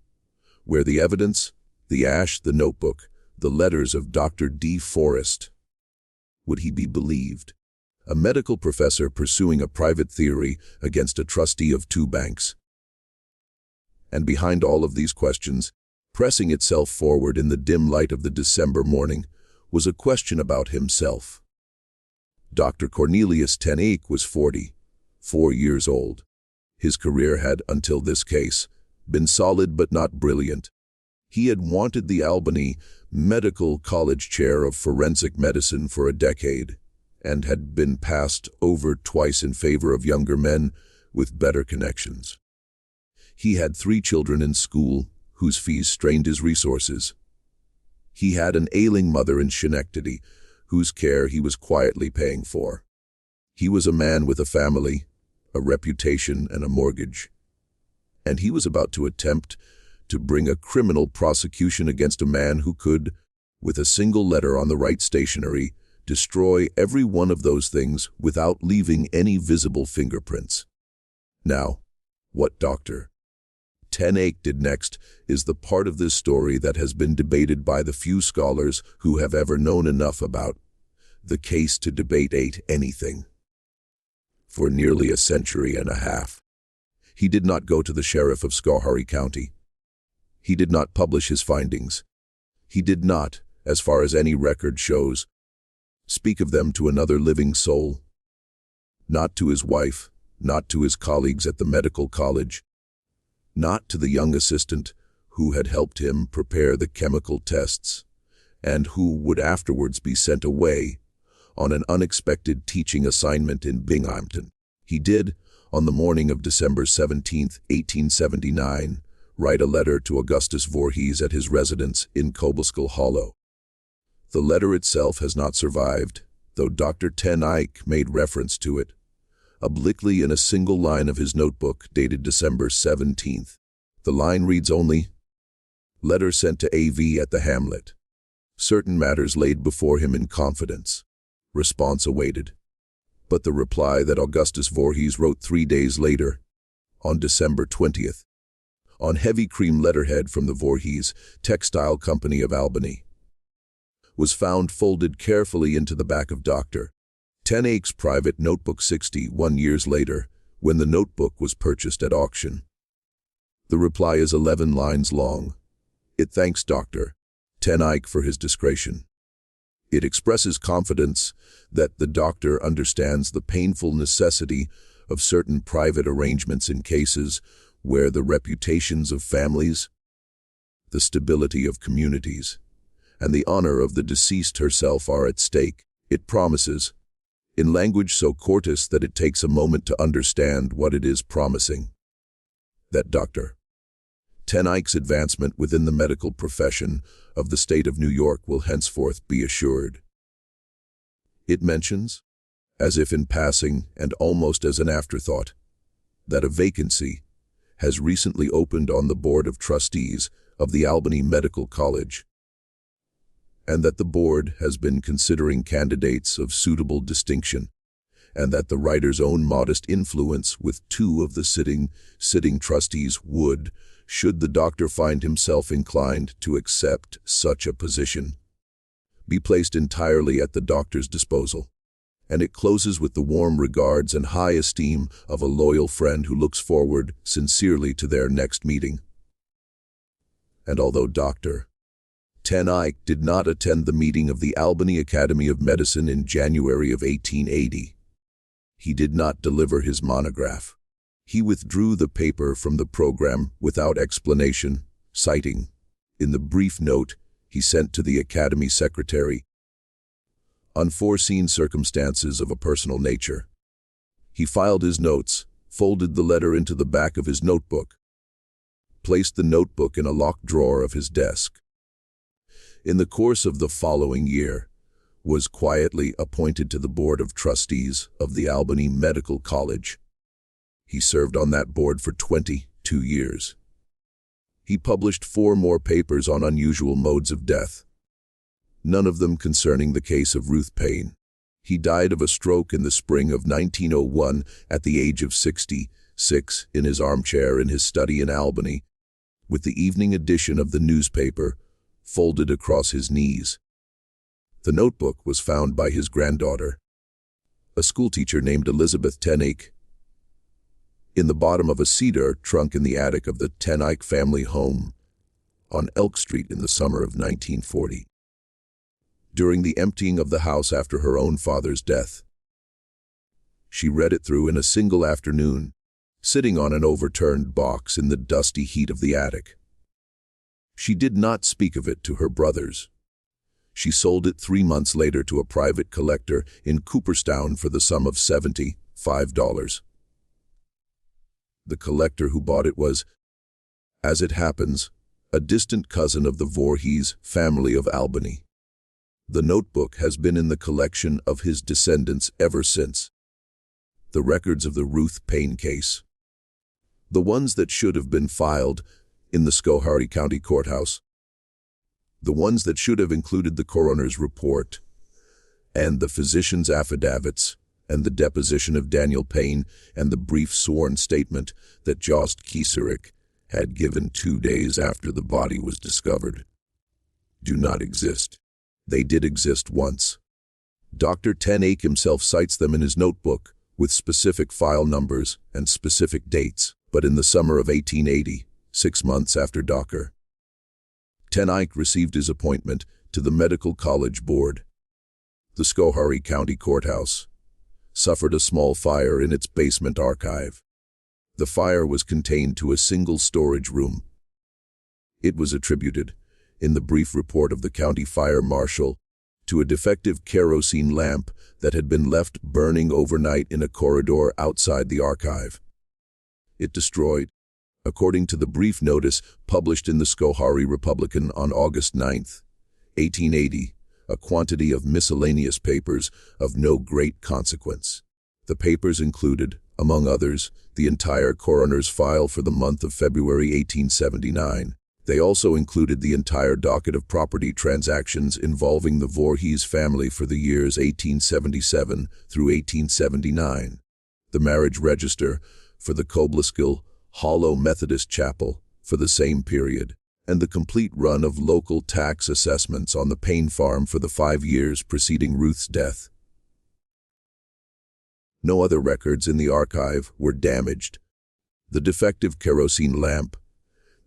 where the evidence, the ash, the notebook, the letters of Dr. D. Forrest, would he be believed? A medical professor pursuing a private theory against a trustee of 2 banks. And behind all of these questions, pressing itself forward in the dim light of the December morning, was a question about himself. Dr. Cornelius Ten Eyck was 44 years old. His career had, until this case, been solid but not brilliant. He had wanted the Albany Medical College chair of forensic medicine for a decade, and had been passed over twice in favor of younger men with better connections. He had 3 children in school, whose fees strained his resources. He had an ailing mother in Schenectady, whose care he was quietly paying for. He was a man with a family, a reputation, and a mortgage. And he was about to attempt to bring a criminal prosecution against a man who could, with a single letter on the right stationery, destroy every one of those things without leaving any visible fingerprints. Now, what Dr. Ten Eyck did next is the part of this story that has been debated by the few scholars who have ever known enough about the case to debate anything. For nearly a century and a half, he did not go to the sheriff of Schoharie County. He did not publish his findings. He did not, as far as any record shows, speak of them to another living soul. Not to his wife, not to his colleagues at the medical college, not to the young assistant who had helped him prepare the chemical tests, and who would afterwards be sent away on an unexpected teaching assignment in Binghamton. He did, on the morning of December 17, 1879, write a letter to Augustus Voorhees at his residence in Cobleskill Hollow. The letter itself has not survived, though Dr. Ten Eyck made reference to it, obliquely in a single line of his notebook dated December 17th. The line reads only, "Letter sent to A.V. at the Hamlet. Certain matters laid before him in confidence. Response awaited. But the reply that Augustus Voorhees wrote 3 days later, on December 20th, on heavy cream letterhead from the Voorhees Textile Company of Albany, was found folded carefully into the back of Dr. Ten Eyck's private notebook 61 years later, when the notebook was purchased at auction. The reply is 11 lines long. It thanks Dr. Ten Eyck for his discretion. It expresses confidence that the doctor understands the painful necessity of certain private arrangements in cases where the reputations of families, the stability of communities, and the honor of the deceased herself are at stake. It promises, in language so courteous that it takes a moment to understand what it is promising, that Dr. Ten Eyck's advancement within the medical profession of the state of New York will henceforth be assured. It mentions, as if in passing and almost as an afterthought, that a vacancy has recently opened on the Board of Trustees of the Albany Medical College, and that the board has been considering candidates of suitable distinction, and that the writer's own modest influence with 2 of the sitting trustees would, should the doctor find himself inclined to accept such a position, be placed entirely at the doctor's disposal. And it closes with the warm regards and high esteem of a loyal friend who looks forward sincerely to their next meeting. And although Dr. Ten Eyck did not attend the meeting of the Albany Academy of Medicine in January of 1880, he did not deliver his monograph. He withdrew the paper from the program without explanation, citing, in the brief note he sent to the Academy secretary, unforeseen circumstances of a personal nature. He filed his notes, folded the letter into the back of his notebook, placed the notebook in a locked drawer of his desk. In the course of the following year, was quietly appointed to the Board of Trustees of the Albany Medical College. He served on that board for 22 years. He published 4 more papers on unusual modes of death, none of them concerning the case of Ruth Paine. He died of a stroke in the spring of 1901 at the age of 66 in his armchair in his study in Albany, with the evening edition of the newspaper folded across his knees. The notebook was found by his granddaughter, a schoolteacher named Elizabeth Ten Eyck, in the bottom of a cedar trunk in the attic of the Ten Eyck family home on Elk Street in the summer of 1940. During the emptying of the house after her own father's death, she read it through in a single afternoon, sitting on an overturned box in the dusty heat of the attic. She did not speak of it to her brothers. She sold it 3 months later to a private collector in Cooperstown for the sum of $75. The collector who bought it was, as it happens, a distant cousin of the Voorhees family of Albany. The notebook has been in the collection of his descendants ever since. The records of the Ruth Paine case, the ones that should have been filed in the Schoharie County Courthouse, the ones that should have included the coroner's report, and the physician's affidavits, and the deposition of Daniel Paine, and the brief sworn statement that Jost Kieserich had given 2 days after the body was discovered, do not exist. They did exist once. Dr. Ten Eyck himself cites them in his notebook with specific file numbers and specific dates, but in the summer of 1880, 6 months after Dr. Ten Eyck received his appointment to the Medical College Board, the Schoharie County Courthouse suffered a small fire in its basement archive. The fire was contained to a single storage room. It was attributed, in the brief report of the county fire marshal, to a defective kerosene lamp that had been left burning overnight in a corridor outside the archive. It destroyed, according to the brief notice published in the Schoharie Republican on August 9, 1880, a quantity of miscellaneous papers of no great consequence. The papers included, among others, the entire coroner's file for the month of February 1879, They also included the entire docket of property transactions involving the Voorhees family for the years 1877 through 1879, the marriage register for the Cobleskill Hollow Methodist Chapel for the same period, and the complete run of local tax assessments on the Paine farm for the 5 years preceding Ruth's death. No other records in the archive were damaged. The defective kerosene lamp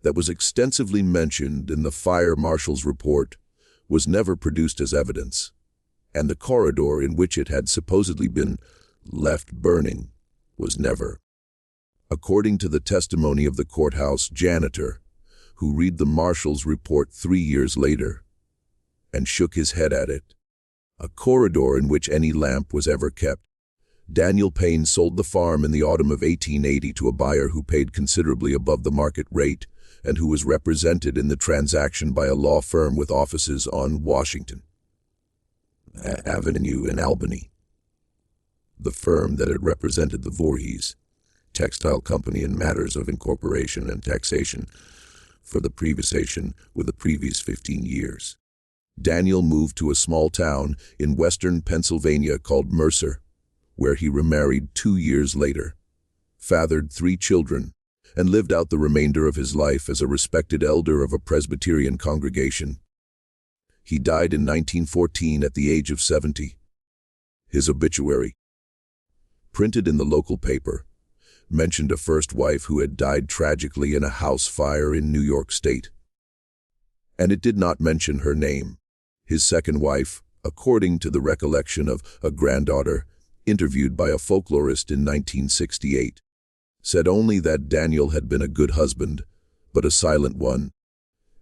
that was extensively mentioned in the fire marshal's report was never produced as evidence, and the corridor in which it had supposedly been left burning was never. According to the testimony of the courthouse janitor, who read the marshal's report 3 years later and shook his head at it, a corridor in which any lamp was ever kept. Daniel Paine sold the farm in the autumn of 1880 to a buyer who paid considerably above the market rate and who was represented in the transaction by a law firm with offices on Washington Avenue in Albany. The firm that had represented the Voorhees Textile Company in matters of incorporation and taxation for the previous 15 years. Daniel moved to a small town in western Pennsylvania called Mercer, where he remarried 2 years later, fathered 3 children, and lived out the remainder of his life as a respected elder of a Presbyterian congregation. He died in 1914 at the age of 70. His obituary, printed in the local paper, mentioned a first wife who had died tragically in a house fire in New York State. And it did not mention her name. His second wife, according to the recollection of a granddaughter, interviewed by a folklorist in 1968, said only that Daniel had been a good husband, but a silent one,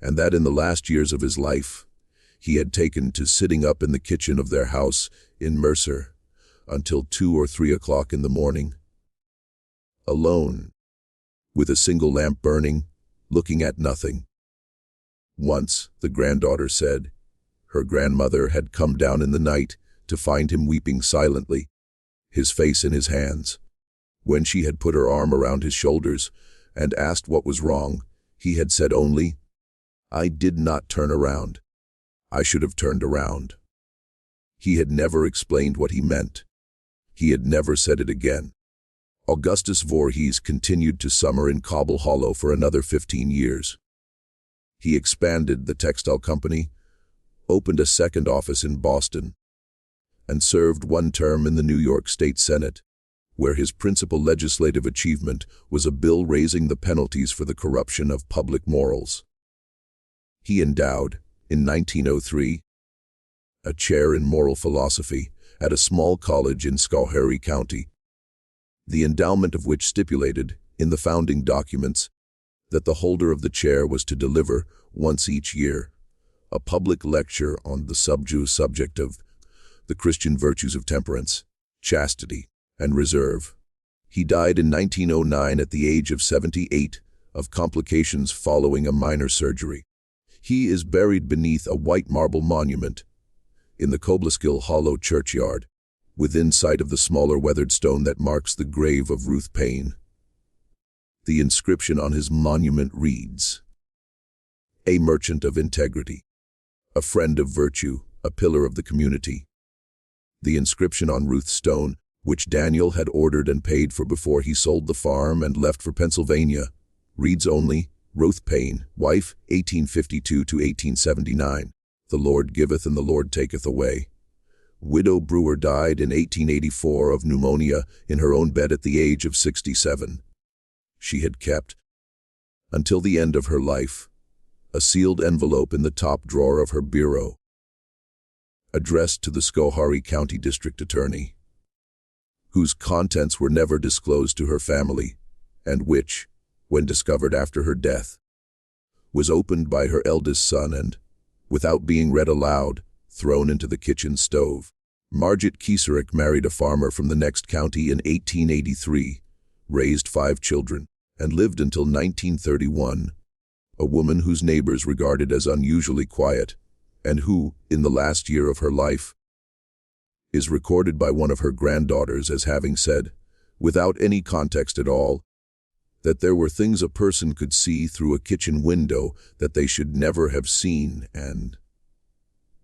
and that in the last years of his life, he had taken to sitting up in the kitchen of their house in Mercer until 2 or 3 o'clock in the morning, alone, with a single lamp burning, looking at nothing. Once, the granddaughter said, her grandmother had come down in the night to find him weeping silently, his face in his hands. When she had put her arm around his shoulders and asked what was wrong, he had said only, "I did not turn around. I should have turned around." He had never explained what he meant. He had never said it again. Augustus Voorhees continued to summer in Cobble Hollow for another 15 years. He expanded the textile company, opened a second office in Boston, and served 1 term in the New York State Senate, where his principal legislative achievement was a bill raising the penalties for the corruption of public morals. He endowed, in 1903, a chair in moral philosophy at a small college in Schoharie County, the endowment of which stipulated, in the founding documents, that the holder of the chair was to deliver, once each year, a public lecture on the subject of the Christian virtues of temperance, chastity, and reserve. He died in 1909 at the age of 78 of complications following a minor surgery. He is buried beneath a white marble monument in the Cobleskill Hollow churchyard, within sight of the smaller weathered stone that marks the grave of Ruth Paine. The inscription on his monument reads, "A merchant of integrity, a friend of virtue, a pillar of the community." The inscription on Ruth's stone, which Daniel had ordered and paid for before he sold the farm and left for Pennsylvania, reads only, "Ruth Paine, wife, 1852 to 1879. The Lord giveth and the Lord taketh away." Widow Brewer died in 1884 of pneumonia in her own bed at the age of 67. She had kept, until the end of her life, a sealed envelope in the top drawer of her bureau, addressed to the Schoharie County District Attorney, whose contents were never disclosed to her family, and which, when discovered after her death, was opened by her eldest son and, without being read aloud, thrown into the kitchen stove. Margit Kieserick married a farmer from the next county in 1883, raised 5 children, and lived until 1931, a woman whose neighbors regarded as unusually quiet, and who, in the last year of her life, is recorded by one of her granddaughters as having said, without any context at all, That there were things a person could see through a kitchen window that they should never have seen, and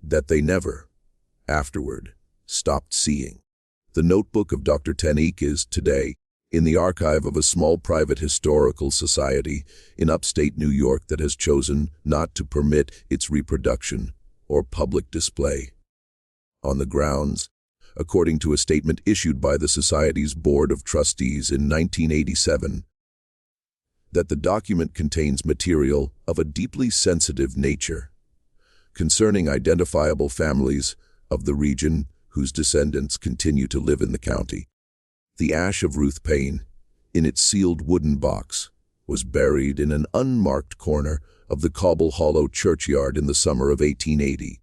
that they never, afterward, stopped seeing. The notebook of Dr. Tenique is, today, in the archive of a small private historical society in upstate New York that has chosen not to permit its reproduction or public display. On the grounds, according to a statement issued by the Society's Board of Trustees in 1987, that the document contains material of a deeply sensitive nature concerning identifiable families of the region whose descendants continue to live in the county. The ash of Ruth Paine, in its sealed wooden box, was buried in an unmarked corner of the Cobble Hollow churchyard in the summer of 1880,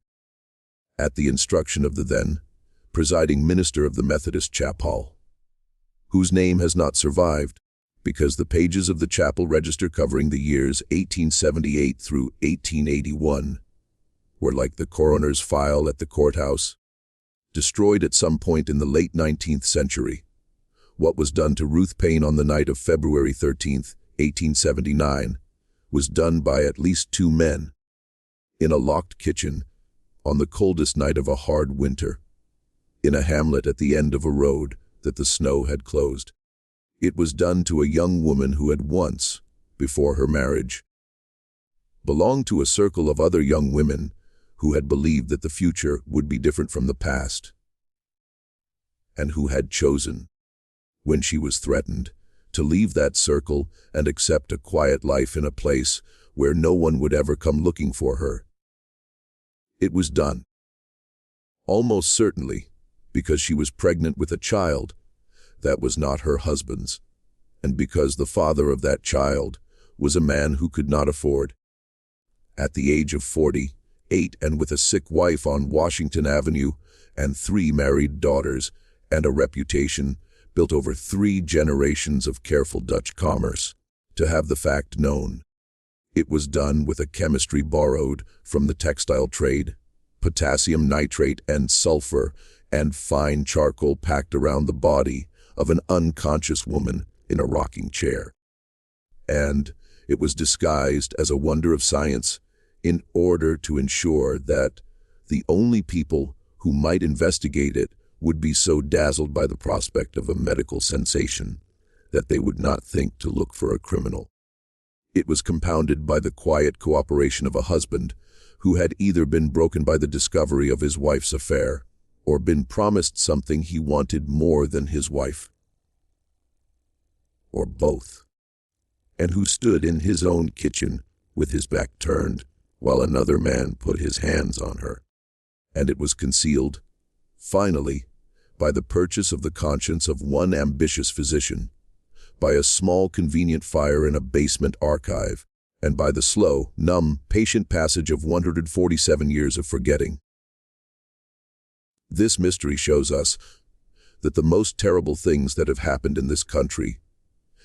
at the instruction of the then presiding minister of the Methodist Chapel, whose name has not survived because the pages of the chapel register covering the years 1878 through 1881 were like the coroner's file at the courthouse, destroyed at some point in the late 19th century. What was done to Ruth Paine on the night of February 13, 1879, was done by at least 2 men, in a locked kitchen, on the coldest night of a hard winter, in a hamlet at the end of a road that the snow had closed. It was done to a young woman who had once, before her marriage, belonged to a circle of other young women who had believed that the future would be different from the past, and who had chosen, when she was threatened, to leave that circle and accept a quiet life in a place where no one would ever come looking for her. It was done, almost certainly, because she was pregnant with a child that was not her husband's, and because the father of that child was a man who could not afford, at the age of 48 and with a sick wife on Washington Avenue and 3 married daughters and a reputation built over 3 generations of careful Dutch commerce, to have the fact known. It was done with a chemistry borrowed from the textile trade, potassium nitrate and sulfur and fine charcoal packed around the body of an unconscious woman in a rocking chair. And it was disguised as a wonder of science in order to ensure that the only people who might investigate it would be so dazzled by the prospect of a medical sensation that they would not think to look for a criminal. It was compounded by the quiet cooperation of a husband who had either been broken by the discovery of his wife's affair or been promised something he wanted more than his wife, or both, and who stood in his own kitchen with his back turned while another man put his hands on her. And it was concealed, finally, by the purchase of the conscience of one ambitious physician, by a small convenient fire in a basement archive, and by the slow, numb, patient passage of 147 years of forgetting. This mystery shows us that the most terrible things that have happened in this country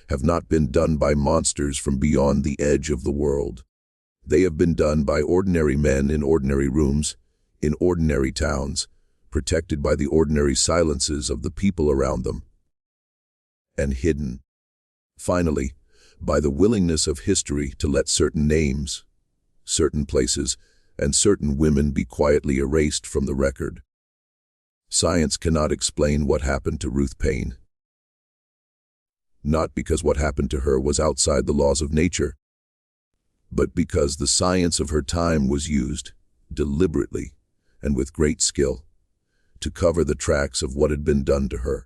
have not been done by monsters from beyond the edge of the world. They have been done by ordinary men in ordinary rooms, in ordinary towns, protected by the ordinary silences of the people around them, and hidden, finally, by the willingness of history to let certain names, certain places, and certain women be quietly erased from the record. Science cannot explain what happened to Ruth Paine. Not because what happened to her was outside the laws of nature, but because the science of her time was used, deliberately and with great skill, to cover the tracks of what had been done to her.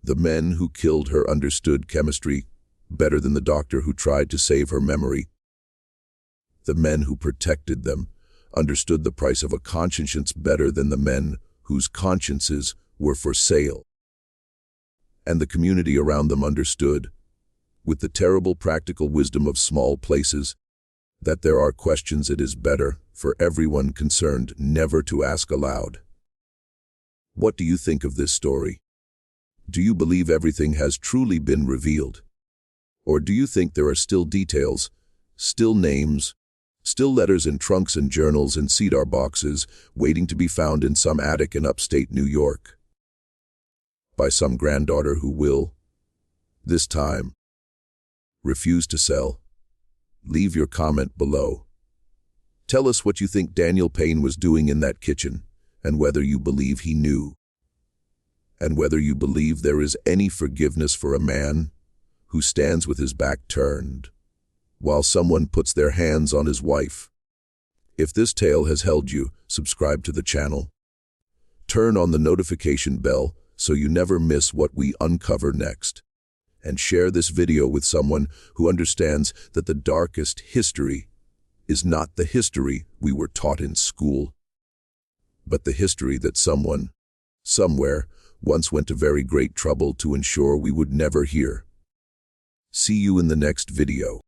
The men who killed her understood chemistry better than the doctor who tried to save her memory. The men who protected them understood the price of a conscience better than the men whose consciences were for sale. And the community around them understood, with the terrible practical wisdom of small places, that there are questions it is better for everyone concerned never to ask aloud. What do you think of this story? Do you believe everything has truly been revealed? Or do you think there are still details, still names, still letters in trunks and journals and cedar boxes waiting to be found in some attic in upstate New York by some granddaughter who will, this time, refuse to sell? Leave your comment below. Tell us what you think Daniel Paine was doing in that kitchen, and whether you believe he knew. And whether you believe there is any forgiveness for a man who stands with his back turned, while someone puts their hands on his wife. If this tale has held you, subscribe to the channel. Turn on the notification bell so you never miss what we uncover next. And share this video with someone who understands that the darkest history is not the history we were taught in school, but the history that someone, somewhere, once went to very great trouble to ensure we would never hear. See you in the next video.